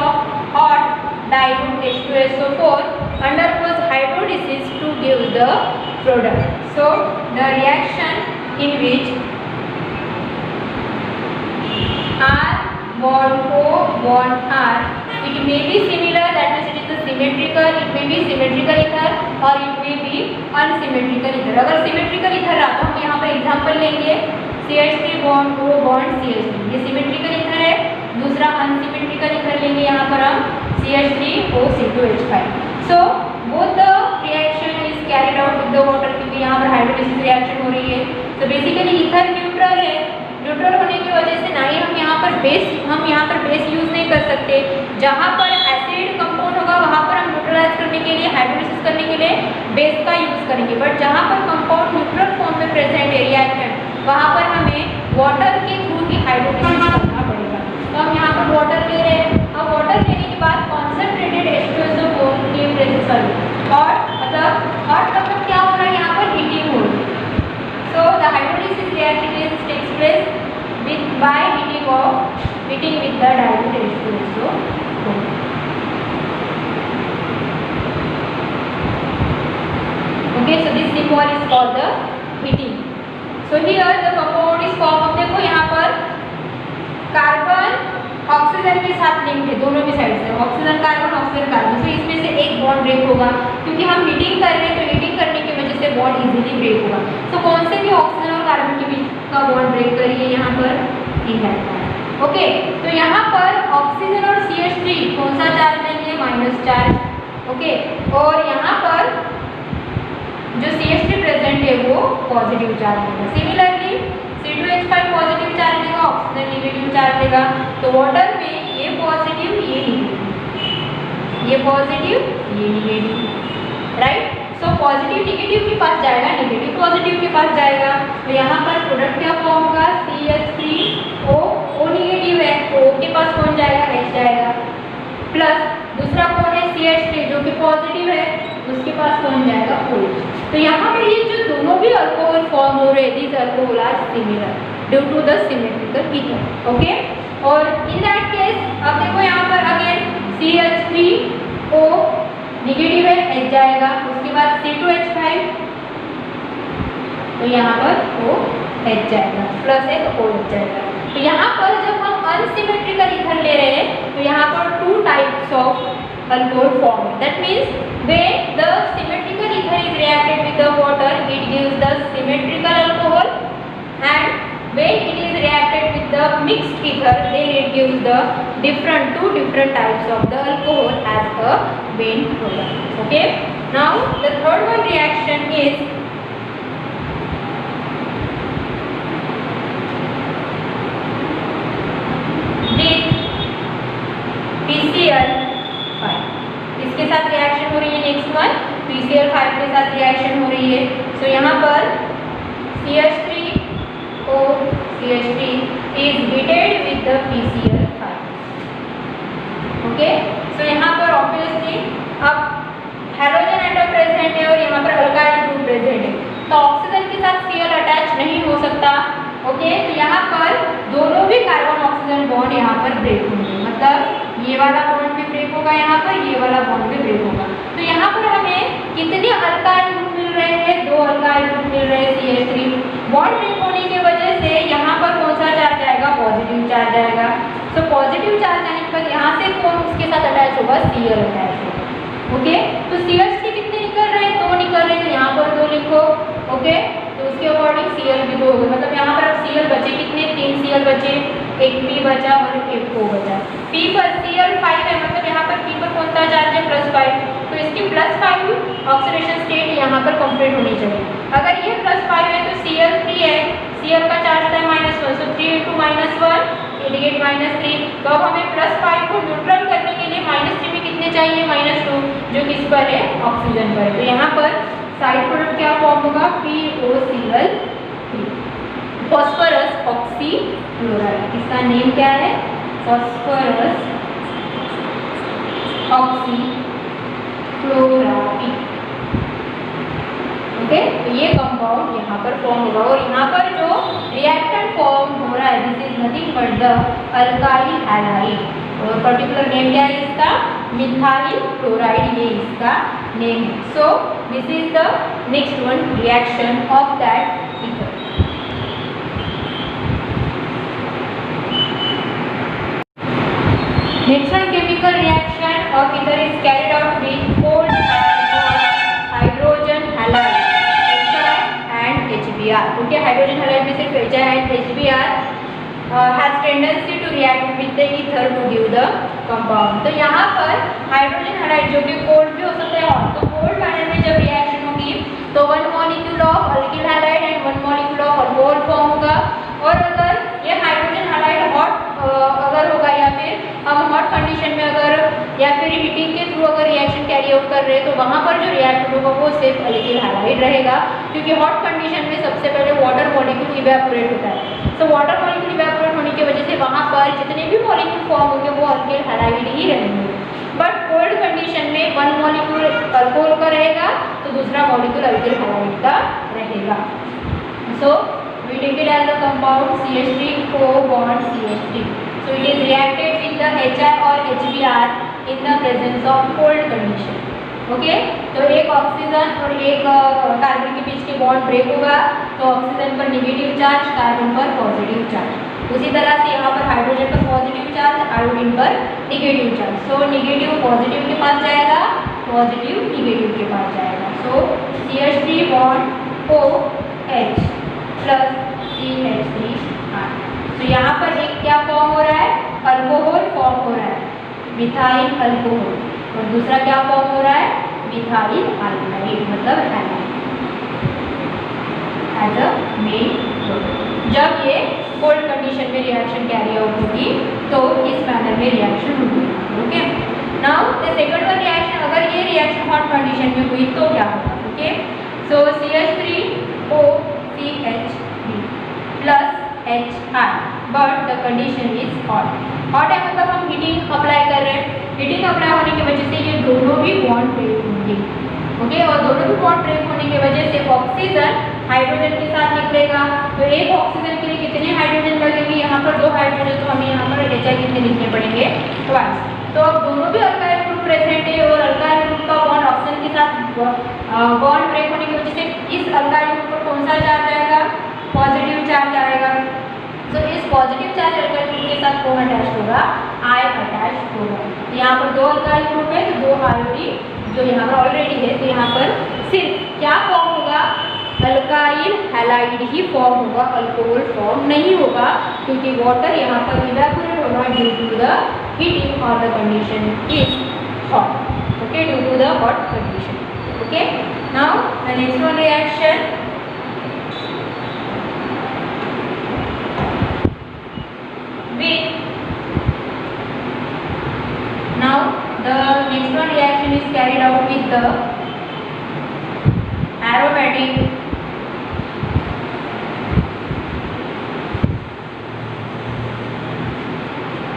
of hot dilute H2SO4 undergoes hydrolysis to give the product. So the reaction in which R bond O bond R, it may be similar, that means it is a symmetrical, it may be symmetrical ether or it may be unsymmetrical ether. अगर symmetrical ether रहा तो हम यहाँ पर एग्जाम्पल लेंगे CH3 bond O bond CH3, ये symmetrical ether है. दूसरा unsymmetrical ether लेंगे यहाँ पर हम CH3O C2H5. So both the reaction is carried out with the water, क्योंकि यहाँ पर हाइड्रोलिसिस रिएक्शन हो रही है. तो बेसिकली ether न्यूट्रल है, न्यूट्रल होने की वजह से ना ही हम यहाँ पर बेस यूज़ नहीं कर सकते. जहाँ पर एसिड कंपाउंड होगा वहाँ पर हम न्यूट्रलाइज करने के लिए, हाइड्रोलिसिस करने के लिए बेस का यूज़ करेंगे. बट जहाँ पर कंपाउंड न्यूट्रल फॉर्म में प्रेजेंट है रिएक्टेंट, वहाँ पर हमें वाटर के थ्रू ही हाइड्रोलिसिस करना पड़ेगा. तो हम यहाँ पर वाटर ले रहे हैं. अब वाटर लेने के बाद कॉन्सेंट्रेटेड H2SO4 के प्रेजेंस और मतलब hot heating with the dilute H2SO4. Okay, so this symbol is for the heating. So here the compound is formed. देखो यहाँ पर कार्बन ऑक्सीजन के साथ लिंक्ड है दोनों भी साइड से, ऑक्सीजन कार्बन, तो इसमें से एक बॉन्ड ब्रेक होगा क्योंकि हम हीटिंग कर रहे हैं, तो हीटिंग करने की वजह से बॉन्ड इजीली ब्रेक होगा। तो कौन से भी ऑक्सीजन और कार्बन के बीच का बॉन्ड ब्रेक करिए यहाँ पर इलेक्ट्रॉन। ओके, तो यहाँ पर ऑक्सीजन और CH3 कौन सा चार्ज लेंगे, माइनस चार्ज। ओके, और यहाँ पर जो CH3 प्रेजेंट है वो पॉजिटिव चार्ज लेगा। सिमिलरली C2H5 पॉजिटिव चार्ज लेगा, ऑक्सीजन नेगेटिव चार्ज लेगा। तो वाटर में ये पॉजिटिव ये नेगेटिव, ये पॉजिटिव ये negative, right. So positive negative के पास जाएगा, नेगेटिव पॉजिटिव के पास जाएगा। तो यहाँ पर प्रोडक्ट क्या फॉर्म होगा, CH3O, O नेगेटिव है, तो O के पास कौन जाएगा, H जाएगा, प्लस दूसरा कौन है CH3 जो कि पॉजिटिव है, उसके पास कौन जाएगा, OH। तो यहाँ पर ये जो दोनों भी अल्कोहल फॉर्म हो रहे हैं, these alcohol are similar due to the symmetrical ether. Okay, और इन दैट केस अब देखो यहाँ पर अगेन CH3O नेगेटिव है, H जाएगा, उसके बाद C2H5, तो यहाँ पर OH जाएगा, प्लस है तो OH जाएगा। तो यहाँ पर जब हम अनसिमेट्रिकल ईथर ले रहे हैं तो यहाँ पर two types of alcohol form, that means when the symmetrical ether is reacted with the water it gives the symmetrical alcohol, and when it is reacted with the mixed ether then it gives the two different types of the alcohol as a main product. Okay, now the third one reaction is with PCl5, इसके साथ रिएक्शन हो रही है। नेक्स्ट वन PCl5 के साथ रिएक्शन हो रही है। सो यहाँ पर CH3O CH3 is heated with the PCl5. Okay, so यहाँ पर ऑब्वियसली अब हाइड्रोजन एटम प्रेजेंट है और यहाँ पर अल्काइल ग्रुप प्रेजेंट है, तो ऑक्सीजन के साथ Cl अटैच नहीं हो सकता। ओके, तो यहाँ पर दोनों भी कार्बन ऑक्सीजन बॉन्ड यहाँ पर ब्रेक होंगे, मतलब ये वाला बॉन्ड भी ब्रेक होगा, यहाँ पर ये वाला बॉन्ड भी ब्रेक होगा। तो यहाँ पर हमें कितने अल्काइल ग्रुप मिल रहे हैं, दो अल्काइल ग्रुप मिल रहे हैं CH3। बॉन्ड ब्रेक होने की वजह से यहाँ पर कौन सा चार्ज आएगा, पॉजिटिव चार्ज आएगा। तो पॉजिटिव चार्ज आने के बाद यहाँ से कौन उसके साथ अटैच होगा, Cl अटैच होगा। ओके, तो CH3 कितने निकल रहे हैं, दो निकल रहे हैं, तो यहाँ पर दो लिखो। ओके, तो उसके अकॉर्डिंग Cl भी दो हो गए, मतलब यहाँ पर अब Cl बचे कितने, 3 Cl बचे, एक P बचा और एक O बचा। P पर Cl5 है, मतलब यहाँ पर P पर कौन सा चार्ज है, +5, तो इसकी +5 ऑक्सीडेशन स्टेट यहाँ पर कंप्लीट होनी चाहिए। अगर ये +5 है तो Cl3 है, Cl का चार्ज होता है -1, सो 3 × -1 इंडिकेट -3। तो अब हमें +5 को न्यूट्रल करने के लिए -3 में कितने चाहिए, -2, जो किस पर है, ऑक्सीजन पर। तो यहाँ पर साइड प्रोडक्ट क्या फॉर्म होगा, POCl3, फॉस्फोरस ऑक्सीक्लोराइड। इसका नेम क्या है, फॉस्फोरस ऑक्सीक्लोराइड। ओके, तो ये कंपाउंड यहाँ पर फॉर्म होगा और यहाँ पर जो रिएक्टेंट फॉर्म हो रहा है this is nothing but the alkyl halide, और पर्टिकुलर नेम क्या है इसका, मिथाइल क्लोराइड, ये इसका नेम है। सो this is the next one reaction of that ether. Next one chemical reaction of ether is carried out with cold hydrogen halide HI and HBr. Okay, hydrogen halide में सिर्फ HI and HBr has tendency to react with the ether to give the compound. तो यहाँ पर हाइड्रोजन halide जो कि कोल्ड भी हो सकता है हॉट, तो कोल्ड मैनर में जब रिएक्शन होगी तो 1 molecule of alkyl halide and 1 molecule of alcohol form होगा। और अगर ये हाइड्रोजन हैलाइड हॉट अगर होगा या फिर हम हॉट कंडीशन में अगर या फिर हीटिंग के थ्रू अगर रिएक्शन कैरी आउट कर रहे हैं तो वहाँ पर जो रिएक्ट होगा वो सिर्फ अल्किल हैलाइड रहेगा, क्योंकि हॉट कंडीशन में सबसे पहले वाटर मॉलिक्यूल इवेपोरेट होता है। तो वाटर मॉलिक्यूल इवेपोरेट होने की वजह से वहाँ पर जितने भी मॉलिक्यूल फॉर्म होंगे वो अल्किल हैलाइड ही रहेंगे। बट कोल्ड कंडीशन में 1 मॉलिक्यूल अल्कोहल का रहेगा तो दूसरा मॉलिक्यूल अल्किल हैलाइड का रहेगा। सो we take it as a compound CH3 co bond CH3. So it is reacted with the HI or HBr in the presence of cold condition. Okay तो एक ऑक्सीजन और एक कार्बन के बीच के बॉन्ड ब्रेक होगा तो ऑक्सीजन पर नेगेटिव चार्ज, कार्बन पर पॉजिटिव चार्ज। उसी तरह से यहाँ पर हाइड्रोजन पर पॉजिटिव चार्ज, आयोडीन पर negative charge. So negative positive के पास जाएगा, पॉजिटिव नेगेटिव के पास जाएगा। सो CH3 bond OH plus CH3R। तो यहाँ पर एक क्या फॉर्म हो रहा है, अल्कोहल फॉर्म हो रहा है, मिथाइल अल्कोहल, और दूसरा क्या फॉर्म हो रहा है, मिथाइल अल्काइड मतलब halide as a main product. जब ये कोल्ड कंडीशन में रिएक्शन कैरी आउट होगी तो इस मैनर में रिएक्शन होगी। Okay now the second one reaction, अगर ये रिएक्शन हॉट कंडीशन में हुई तो क्या होगा। Okay so CH3OCH3 plus HI but the condition is hot. Hot है मतलब हम हीटिंग अप्लाई कर रहे हैं, हीटिंग अप्लाई होने की वजह से ये दोनों भी बॉन्ड ब्रेक होंगे। ओके और दोनों भी बॉन्ड ब्रेक होने की वजह से ऑक्सीजन हाइड्रोजन के साथ निकलेगा। तो एक ऑक्सीजन के लिए कितने हाइड्रोजन लगेंगे, यहाँ पर 2 हाइड्रोजन, तो हमें यहाँ पर HI कितने लिखने पड़ेंगे, ट्वाइस। तो अब दोनों भी अल्काइल ग्रुप प्रेजेंट है और अल्काइल ग्रुप का बॉन्ड ऑक्सीजन के साथ बॉन्ड ब्रेक होने की वजह से इस अल्काइल ग्रुप पर कौन सा चार्ज आएगा, पॉजिटिव चार्ज आएगा। तो इस पॉजिटिव चार्ज अल्काइल ग्रुप के साथ कौन अटैच होगा, I अटैच होगा। यहाँ पर 2 अल्काइल ग्रुप है तो 2 आयोडीन जो यहाँ पर ऑलरेडी है, तो यहाँ पर सिर्फ क्या फॉर्म होगा, अल्काइल हैलाइड ही फॉर्म होगा, अल्कोहल फॉर्म नहीं होगा क्योंकि वाटर यहाँ पर इवेपोरेट होगा ड्यू टू द हीटिंग और the condition is hot. Okay due to the hot condition. Okay now the next one reaction with now the next one reaction is carried out with the aromatic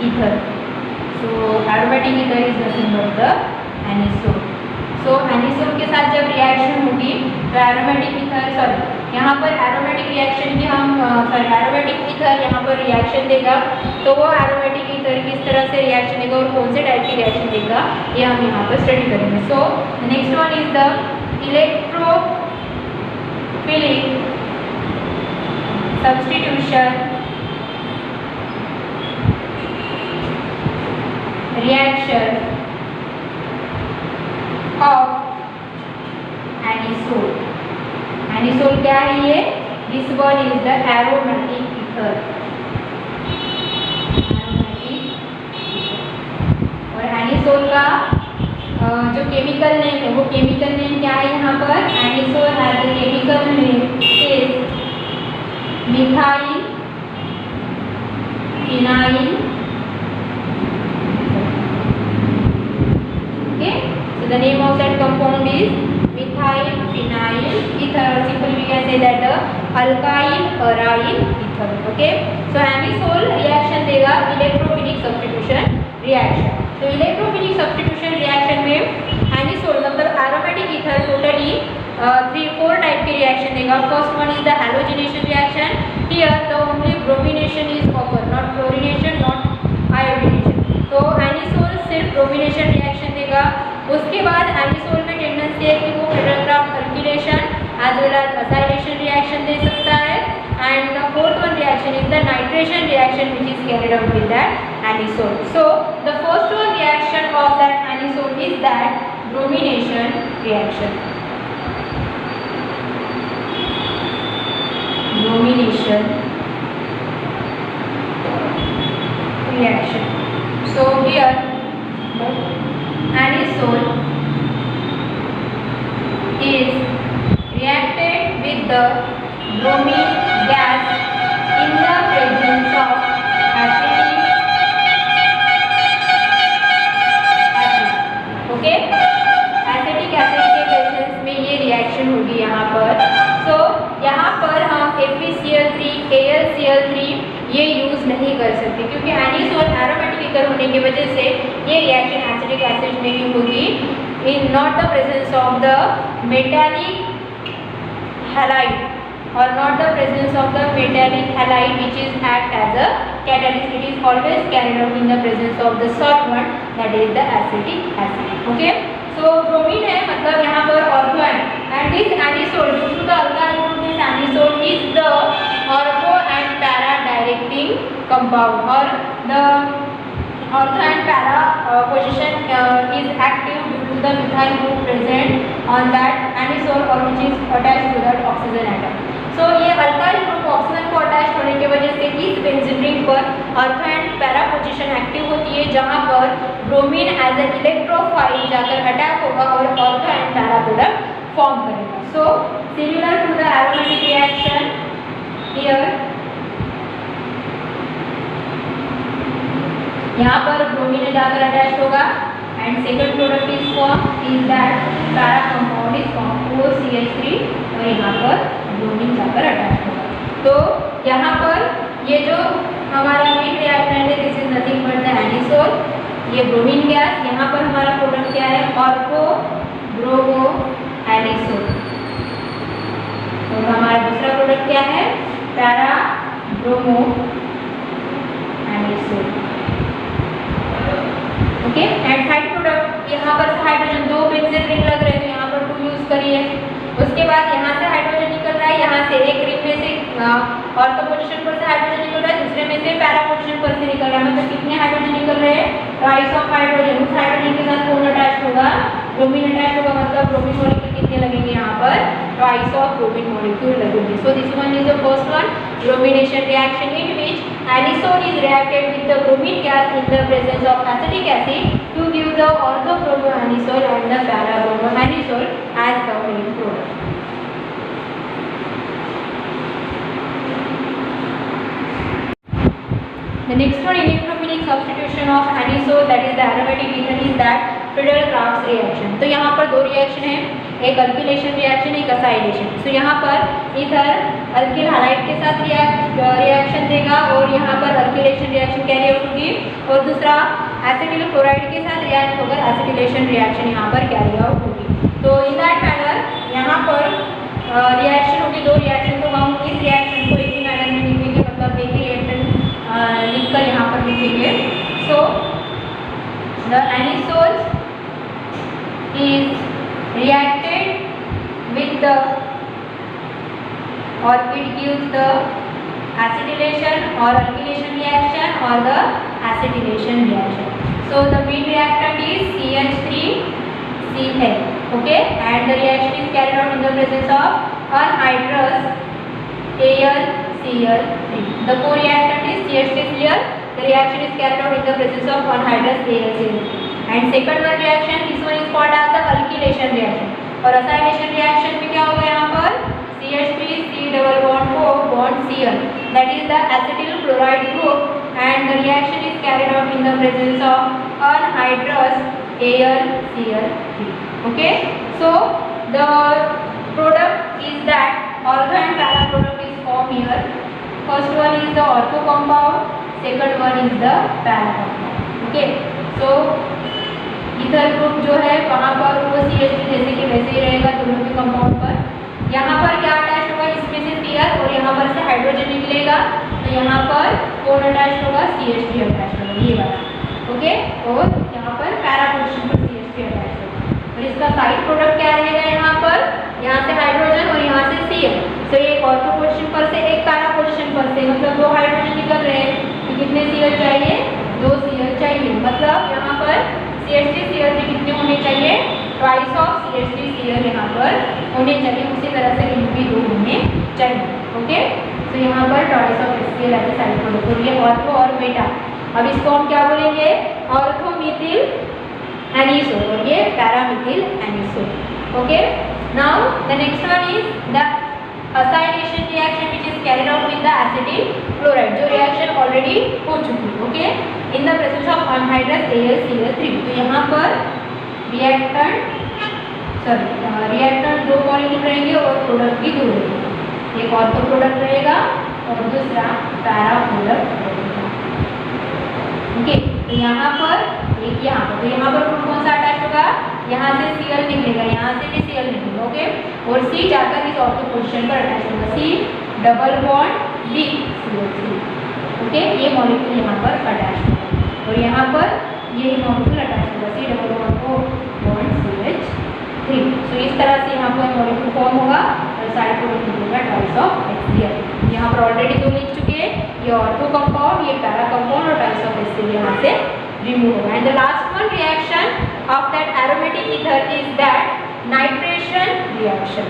ether. So aromatic ether is nothing but the anisole. So anisole के साथ जब रिएक्शन होगी तो एरोमेटिक ईथर यहाँ पर एरोमेटिक रिएक्शन की हम एरोमेटिक ईथर यहाँ पर रिएक्शन देगा तो वो एरोमेटिक ईथर किस तरह से रिएक्शन देगा और कौन से टाइप की रिएक्शन देगा ये हम यहाँ पर स्टडी करेंगे। So next one is the electrophilic substitution reaction of anisole. Anisole क्या है ये, this one is the aromatic ether. और एनिसोल का जो केमिकल नेम है वो केमिकल नेम क्या है यहाँ पर, anisole has the chemical name is methyl phenyl. Okay so the name of that compound is methyl phenyl ether, or simply we can say that the alkyl aryl ether. Okay so anisole reaction देगा electrophilic substitution reaction। तो electrophilic substitution reaction में anisole मतलब aromatic ether totally 3-4 टाइप के रिएक्शन देगा। First one is the halogenation reaction, here the only bromination is occur, not chlorination not iodination. तो एनिसोल सिर्फ ब्रोमिनेशन रिएक्शन देगा। उसके बाद एनिसोल में टेंडेंसी है कि वो Friedel Crafts alkylation as well as acylation reaction दे सकता है। And the fourth one reaction is the nitration reaction which is carried out with that anisole. So the first one reaction of that anisole is that bromination reaction. Bromination reaction. So here anisole is reacted with the bromine gas in the presence of acetic acid. Okay, acetic acid के presence में ये reaction होगी यहाँ पर। So यहाँ पर हम FeCl3 AlCl3 ये यूज़ नहीं कर सकते क्योंकि एनिसोल एरोमेटिक ईथर होने की वजह से ये रिएक्शन एसिटिक एसिड में ही होगी in not the presence of the metallic halide or not the presence of the metallic halide which is act as a catalyst. It is always carried out in the presence of the solvent, that is the acetic acid. Okay, so bromine है मतलब यहाँ पर ortho and this anisole, due to the alkyl group, this anisole is the ortho and para directing compound, or the ortho and para position is active due to the methyl group present on that anisole or which is attached to that oxygen atom. So ये अल्काइल ग्रुप ऑक्सीजन को अटैच होने की वजह से इस बेंजीन रिंग पर ortho and para position active होती है, जहां पर ब्रोमीन एज ए इलेक्ट्रोफाइल जाकर अटैक होगा और ortho and para product form करेगा. So similar to the aromatic reaction here, यहाँ पर ब्रोमीन जाकर अटैच होगा and second product is form is that para compound is form OCH3 और यहाँ पर ब्रोमीन जाकर अटैच होगा. तो यहाँ पर ये जो हमारा मेन रिएक्टेंट है this is nothing but the anisole, ये ब्रोमीन गैस. यहाँ पर हमारा प्रोडक्ट क्या है, ऑर्थो ब्रोमो एनिसोल. तो हमारा दूसरा प्रोडक्ट क्या है, para bromo anisole. Okay, and side product यहाँ पर हाइड्रोजन, दो बेंजीन रिंग लग रहे हैं तो यहाँ पर 2 यूज करिए. उसके बाद यहाँ से हाइड्रोजन निकल रहा है, यहाँ से एक रिंग में से ऑर्थो पोजीशन पर से हाइड्रोजन निकल रहा है, दूसरे में से पैरा पोजीशन पर से निकल रहा है. मतलब कितने हाइड्रोजन निकल रहे हैं, ट्वाइस ऑफ हाइड्रोजन. उस हाइड्रोजन के साथ कौन अटैच होगा, ब्रोमीन अटैच होगा. मतलब ब्रोमीन मॉलिक्यूल कितने लगेंगे यहाँ पर, ट्वाइस ऑफ ब्रोमीन मॉलिक्यूल लगेंगे. So this one is the first one, bromination reaction in which anisole is reacted with the bromine gas in the presence of acetic acid to give the ortho bromo anisole and the para bromo anisole as the main product. The next one, electrophilic substitution of anisole, that is the aromatic ether, is that Friedel-Crafts reaction. तो यहाँ पर 2 रिएक्शन है, एक अल्किलेशन रिएक्शन, एक असाइलेशन. तो यहाँ पर इधर अल्किल हालाइड के साथ रिएक्शन देगा और यहाँ पर अल्किलेशन रिएक्शन कैरी आउट होगी, और दूसरा एसिटिल क्लोराइड के साथ रिएक्ट होकर एसिटिलेशन रिएक्शन यहाँ पर कैरी आउट होगी. तो इन दैट मैनर यहाँ पर रिएक्शन होगी, 2 रिएक्शन. तो हम इस रिएक्शन को एक ही मैनर में लिखेंगे, मतलब एक ही रिएक्शन लिखकर यहाँ पर लिखेंगे. So the anisole is reacted with the, or it gives the acetylation or alkylation reaction or the acetylation reaction. So the main reactant is CH3Cl. Okay, and the reaction is carried out in the presence of anhydrous AlCl3. The co-reactant is CH3Cl. The reaction is carried out in the presence of anhydrous AlCl3. And second one reaction, this one is called as the alkylation reaction. और acylation reaction में क्या होगा, यहाँ पर CH3C double bond O bond Cl, that is the acetyl chloride group, and the reaction is carried out in the presence of anhydrous AlCl3. Okay, so the product is that ortho and para product is formed here. First one is the ortho compound, second one is the para compound. Okay, so ether group जो है वहाँ पर वो CH3 जैसे कि वैसे ही रहेगा दोनों के कंपाउंड पर. यहाँ पर क्या अटैच होगा, इसमें से Cl और यहाँ पर से हाइड्रोजन निकलेगा, तो यहाँ पर कौन अटैच होगा, CH3 अटैच होगा, ये वाला. ओके, और यहाँ पर पैरा पोजीशन पर CH3 अटैच होगा. और इसका साइड प्रोडक्ट क्या रहेगा, यहाँ से हाइड्रोजन और यहाँ से Cl. तो एक ऑर्थो पोजीशन पर से एक पैरा पोजीशन पर से, मतलब 2 हाइड्रोजन निकल रहे हैं, तो कितने Cl चाहिए, 2 Cl चाहिए. मतलब यहाँ पर CH3Cl3 कितने होने चाहिए, ट्वाइस ऑफ CH3Cl यहाँ पर होने चाहिए. उसी तरह से इन भी 2 होने चाहिए. ओके, तो यहाँ पर ट्वाइस ऑफ HCl ऐसे साइड प्रोडक्ट. तो ये ऑर्थो और बेटा. अब इसको हम क्या बोलेंगे, ऑर्थोमिथिल एनिसोल, और ये paramethyl anisole. Okay, now the next one is the acylation reaction which is carried out with the acetyl chloride, जो रिएक्शन ऑलरेडी हो चुकी है. Okay, in the presence of anhydrous AlCl3. तो यहाँ पर रिएक्टेंट 2 मॉलिक्यूल रहेंगे और प्रोडक्ट भी 2 रहेंगे. एक ऑर्थो प्रोडक्ट रहेगा और दूसरा पैरा प्रोडक्ट रहेगा. ओके, तो यहाँ पर एक यहाँ पर, तो यहाँ पर कौन सा अटैच होगा, यहाँ से Cl निकलेगा, यहाँ से भी Cl निकलेगा. ओके, और C जाकर इस ऑर्थो पोजीशन पर अटैच होगा, C double bond B CH3, okay, ये मॉलिक्यूल यहाँ पर अटैच होगा और यहाँ पर ये मॉलिक्यूल अटैच होगा, C डबल बॉन्ड CH3। सो इस तरह से यहाँ पर मॉलिक्यूल फॉर्म होगा और साइड पर निकलेगा ट्वाइस ऑफ HCl। यहाँ पर ऑलरेडी दो लिख चुके हैं, ये ऑर्थो कंपाउंड, ये पैरा कंपाउंड और ट्वाइस ऑफ HCl यहाँ से रिमूव होगा। And the last one reaction of that aromatic ether is that nitration reaction.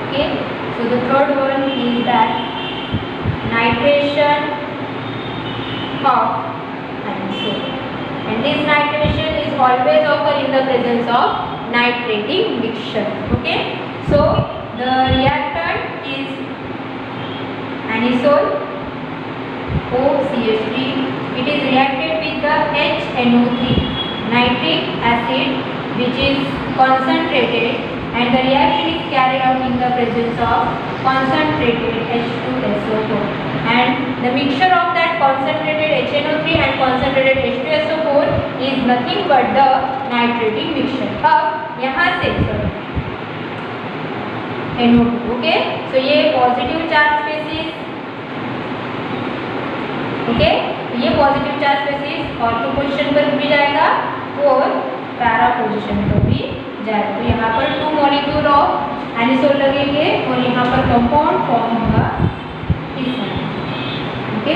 Okay, so the third one is that nitration of anisole, and this nitration is always occur in the presence of nitrating mixture. Okay, so the reactant is anisole OCH3. It is reacted with the HNO3 nitric acid which is concentrated, and the reaction is carried out in the presence of concentrated H2SO4, and the mixture of that concentrated HNO3 and concentrated H2SO4 is nothing but the nitrating mixture. अब यहाँ से NO2, ओके, so ये पॉजिटिव चार्ज स्पेसिस, ओके, ये positive charge species ortho position पर भी जाएगा और पैरा पोजीशन पर भी जाएगा। तो यहाँ पर 2 मॉलिक्यूल ऑफ एनिसोल लगेंगे और यहाँ पर कंपाउंड फॉर्म होगा इस तरह, ओके,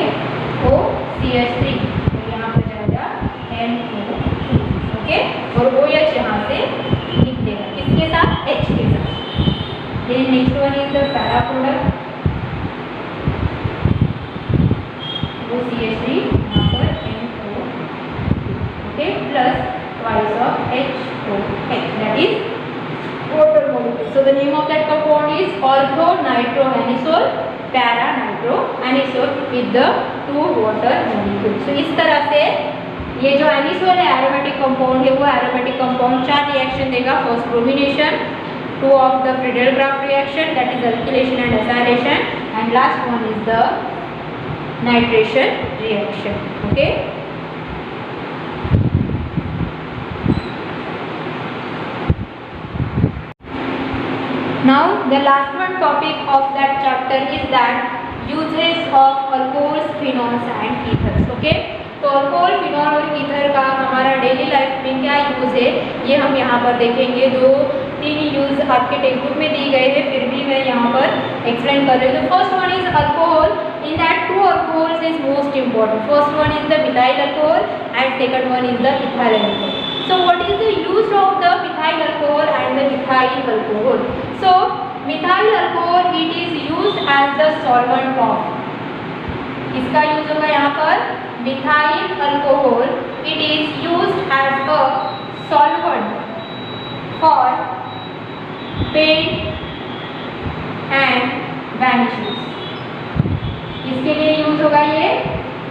OCH3, तो यहाँ पर जाएगा NO2, ओके, और OH यहाँ से निकलेगा किसके साथ, H के साथ। ये next one is the para product OCH3, यहाँ पर NO2, okay, plus twice of HOH, that is water molecule. So the name of that compound is ortho-nitroanisole para-nitroanisole with the 2 water molecules. So इस तरह से ये जो anisole है aromatic compound है, वो aromatic compound 4 reaction देगा। First bromination, 2 of the Friedel-Crafts reaction, that is alkylation and acylation, and last one is the nitration reaction. Okay. Now the last one topic of that chapter is that uses of alcohols, phenols and ethers. Okay, तो अल्कोहल, फिनॉल और ईथर का हमारा डेली लाइफ में क्या यूज़ है ये हम यहाँ पर देखेंगे। 2-3 यूज़ आपके टेक्स्ट बुक में दी गए हैं, फिर भी मैं यहाँ पर एक्सप्लेन कर रही हूँ। First one is alcohol, in that 2 alcohols is most important. First one is the methyl alcohol and second one is the ethyl alcohol. So what is the use of the methyl alcohol and the ethyl alcohol? So methyl alcohol it is used as the solvent of, इसका यूज होगा यहाँ पर methyl alcohol, it is used as a solvent for paint and vanishes, इसके लिए यूज होगा ये।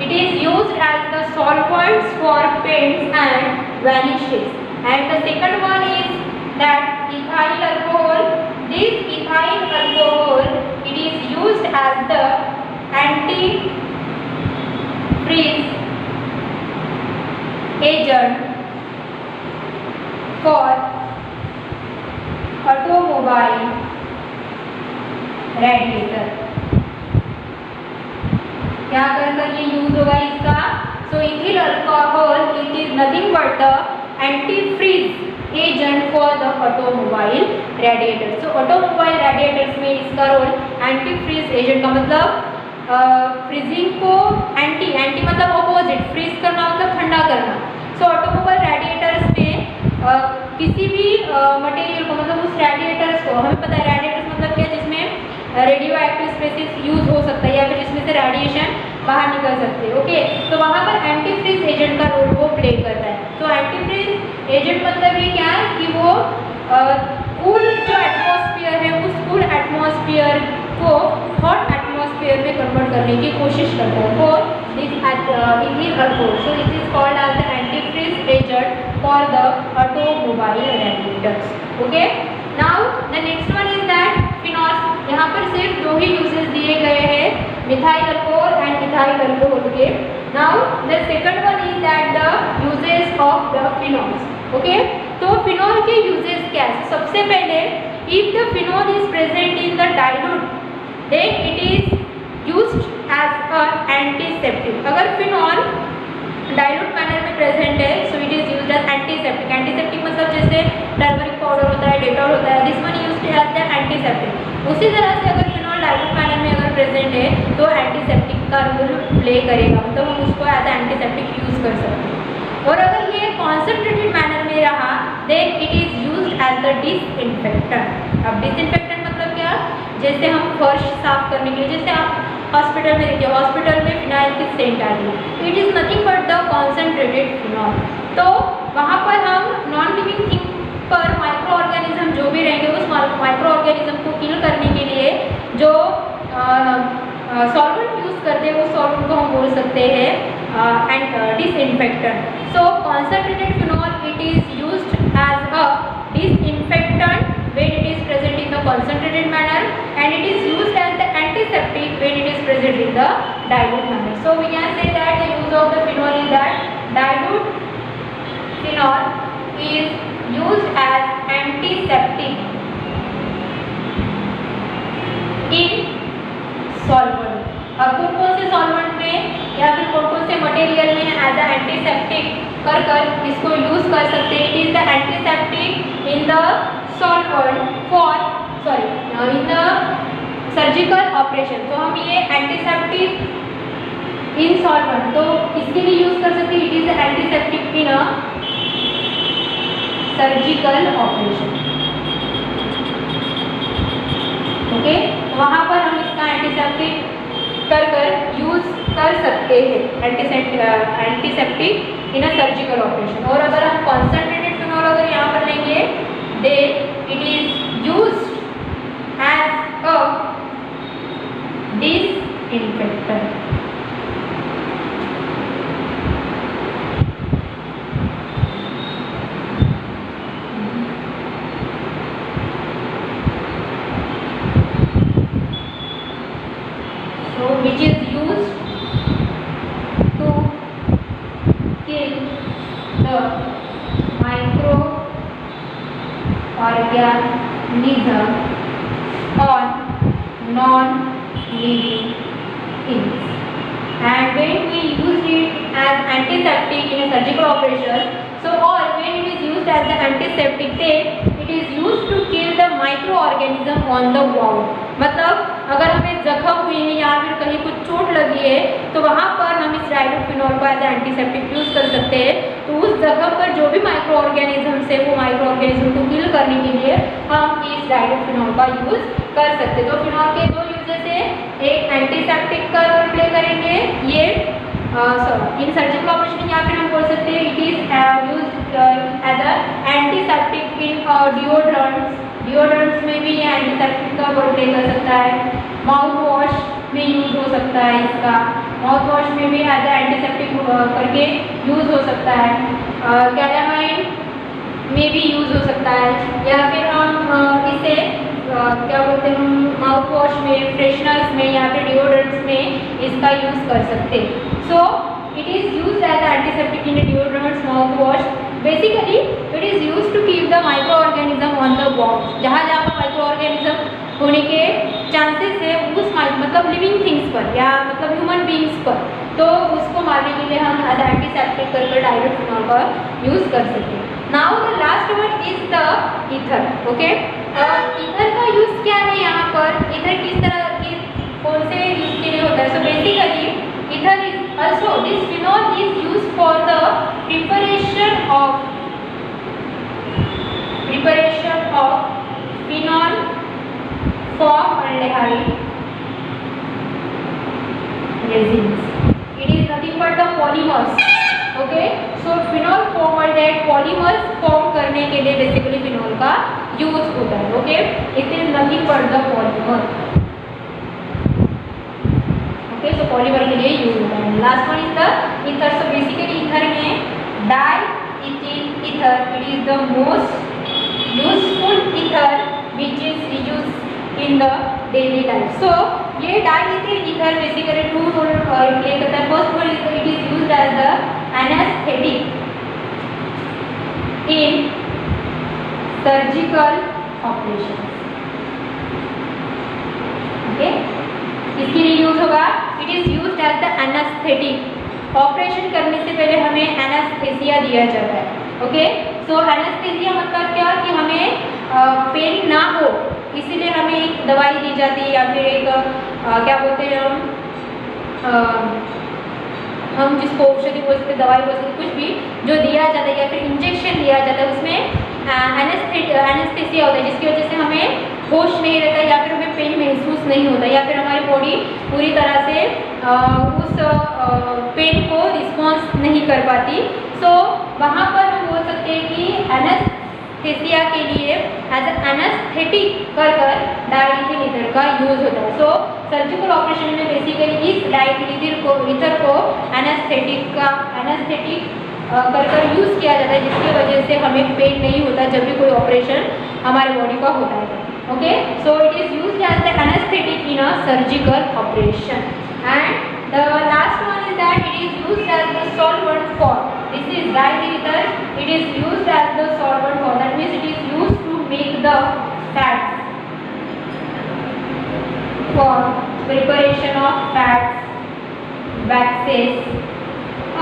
It is used as the solvents for paints and vanishes. And the second one is that ethyl alcohol. This ethyl alcohol it is used as the anti-freeze agent for automobile radiator. क्या कर ये यूज होगा इसका? So ethyl alcohol it is nothing but the anti freeze agent for the automobile radiator. So automobile radiators में इसका रोल एंटी फ्रीज एजेंट का मतलब फ्रीजिंग को एंटी मतलब अपोजिट, फ्रीज करना मतलब ठंडा करना। सो ऑटोमोबाइल रेडिएटर्स में किसी भी मटेरियल को मतलब उस रेडिएटर्स को, हमें पता है रेडिएटर्स मतलब क्या, जिसमें रेडियो एक्टिव स्पेसिस यूज हो सकता है या फिर जिसमें से रेडिएशन बाहर निकल सकते हैं। ओके, तो वहाँ पर एंटी फ्रीज एजेंट का रोल वो प्ले करता है। तो एंटी फ्रीज एजेंट मतलब ये क्या है कि वो कूल जो एटमॉस्फेयर है उस कूल एटमॉस्फेयर को हॉट एटमॉस्फेयर में कन्वर्ट करने की कोशिश करता है for this ethyl alcohol. So this is called as the anti freeze agent for the automobile radiators. Okay, now the next one is that phenol. यहाँ पर सिर्फ 2 ही यूजेस दिए गए हैं, methyl alcohol and ethyl alcohol के। Now the second one is that the uses of the phenols. Okay, तो फिनॉल के यूजेस क्या है? सबसे पहले if the phenol is present in the dilute, then it is used as a antiseptic. अगर phenol डाइल्यूट मैनर में प्रेजेंट है, so it is used as antiseptic. Antiseptic मतलब जैसे टर्मरिक पाउडर होता है, डेटॉल होता है, this one used as the antiseptic. उसी तरह से अगर फिनॉल डाइल्यूट मैनर में अगर प्रेजेंट है तो एंटीसेप्टिक का रोल प्ले करेगा, मतलब हम उसको एज एंटीसेप्टिक यूज कर सकते हैं. और अगर ये कॉन्सेंट्रेटेड मैनर में रहा, then it is used as the disinfectant. अब डिसइंफेक्टेंट मतलब क्या, जैसे हम फर्श साफ करने के लिए, जैसे आप हॉस्पिटल में देखिए, हॉस्पिटल में फिनाइल की सेंट आ रही है, it is nothing but the concentrated phenol. तो वहाँ पर हम नॉन लिविंग थिंग पर माइक्रो ऑर्गेनिज्म जो भी रहेंगे उस माइक्रो ऑर्गेनिज्म को किल करने के लिए जो सॉल्वेंट यूज़ करते हैं, वो सॉल्वेंट को हम बोल सकते हैं and disinfectant. So concentrated phenol it is used as a disinfectant when it is present in the concentrated manner, and it is used as the antiseptic when it is present in the dilute manner. So we can say that the use of the phenol is that dilute phenol is used as antiseptic in solvent. अब कौन से सॉल्वेंट में या फिर कौन से मटेरियल में एज अ एंटीसेप्टिक कर इसको यूज कर सकते हैं. It is the antiseptic in the solvent for in the surgical operation. तो हम ये एंटीसेप्टिक इन सॉल्वेंट तो इसके लिए यूज कर सकते हैं. It is antiseptic in a surgical operation. Okay, वहाँ पर हम इसका एंटीसेप्टिक कर यूज कर सकते हैं, antiseptic in a surgical operation. और अगर हम कॉन्सेंट्रेटेड फिनॉल अगर यहाँ पर लेंगे, then it is used as a disinfectant. So which is used to kill the micro organism on non-living things. And when we use it as antiseptic in a surgical operation, so or when it is used as the antiseptic, then it is used to kill the microorganism on the wound. मतलब अगर हमें जख्म हुई है या फिर कहीं कुछ चोट लगी है तो वहाँ पर हम इस डाइल्यूट फिनॉल को एज एंटीसेप्टिक यूज कर सकते हैं. तो उस जख्म पर जो भी माइक्रो ऑर्गेनिज्म है वो माइक्रो ऑर्गेनिज्म को किल करने के लिए हम इस डाइल्यूट फिनॉल का यूज कर सकते हैं. तो फिनॉल के दो यूजेस है, एक एंटीसेप्टिक का रोल प्ले करेंगे ये इन सर्जिकल ऑपरेशन, या फिर हम बोल सकते हैं it is use as a antiseptic in deodorants में भी ये एंटीसेप्टिक का रोल प्ले कर सकता है. माउथ वॉश में यूज हो सकता है इसका, माउथ वॉश में भी एज अ एंटीसेप्टिक करके यूज हो सकता है. कैलामाइन में भी यूज हो सकता है, या फिर हम इसे क्या बोलते हैं माउथ वॉश में, फ्रेशनर्स में या फिर डिओड्रेंट्स में इसका यूज कर सकते हैं. So it is used as antiseptic in deodorants, mouth wash. Basically it is used to keep the microorganism on the wall. जहाँ पर माइक्रो ऑर्गेनिज्म होने के चांसेस है उस मतलब लिविंग थिंग्स पर या मतलब ह्यूमन बींग्स पर, तो उसको मारने के लिए हम एज एंटीसेप्टिक कर डाइल्यूट फिनॉल का यूज कर सकते हैं. Now the last one is the ether. Okay, ether का यूज क्या है यहाँ पर, ईथर किस तरह की कौन से यूज के लिए होता है. So basically ether is also this phenol is use for the preparation of phenol formaldehyde resins. It is nothing but the polymers. Okay, so phenol formaldehyde polymers form करने के लिए basically phenol का यूज होता है. Okay, it is nothing but the polymer. Okay, so polymer के लिए यूज होता है. Last one is the ether. So basically ether में diethyl ether. It is the most useful ether which is used in the daily life. So ये diethyl ether basically two role play करता है. First one it is used as the anaesthetic in surgical operation. Okay, इसके लिए यूज होगा, it is used as the anaesthetic. Operation करने से पहले हमें एनेस्थेसिया दिया जाता है। ओके, सो एनेस्थेसिया मतलब क्या कि हमें पेन ना हो, इसीलिए हमें एक दवाई दी जाती है, या फिर एक क्या बोलते हैं हम जिसको औषधि बोल सकते, दवाई बोल सकते, कुछ भी जो दिया जाता है या फिर इंजेक्शन दिया जाता है, उसमें एनेस्थेसिया होता है, जिसकी वजह से हमें होश नहीं रहता, या फिर हमें पेन महसूस नहीं होता, या फिर हमारी बॉडी पूरी तरह से उस पेन को रिस्पॉन्स नहीं कर पाती। सो वहाँ पर हम बोल सकते हैं कि एनेस्थेसिया के लिए एज एनेस्थेटिक कर डाइथिल ईथर का यूज होता है। सो सर्जिकल ऑपरेशन में बेसिकली इस डाइथिल ईथर को एनेस्थेटिक कर यूज किया जाता है, जिसकी वजह से हमें पेन नहीं होता जब भी कोई ऑपरेशन हमारे बॉडी का होता है। Okay, so it is used as the anaesthetic in a surgical operation. And the last one is that it is used as the solvent for, this is diethyl ether, it is used as the solvent for, that means it is used to make the fats, for preparation of fats, waxes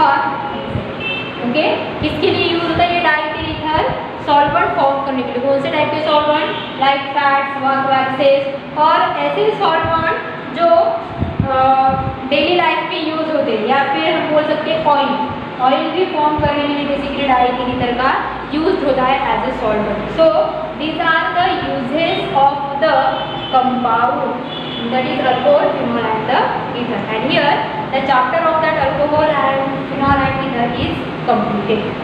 और ओके, किसके लिए यूज होता है ये डाइथिल ईथर? सॉल्वेंट फॉर्म करने के लिए। कौन से टाइप के सॉल्वेंट? लाइक फैट्स, वैक्सेस और ऐसे सॉल्वेंट जो डेली लाइफ में यूज होते हैं, या फिर हम बोल सकते हैं ऑयल भी फॉर्म करने के लिए बेसिकली डाइथिल ईथर का यूज होता है as a solvent. So these are the uses of the compound, that is alcohol, phenol and the ether, and here the chapter of that alcohol and phenol and ether is completed.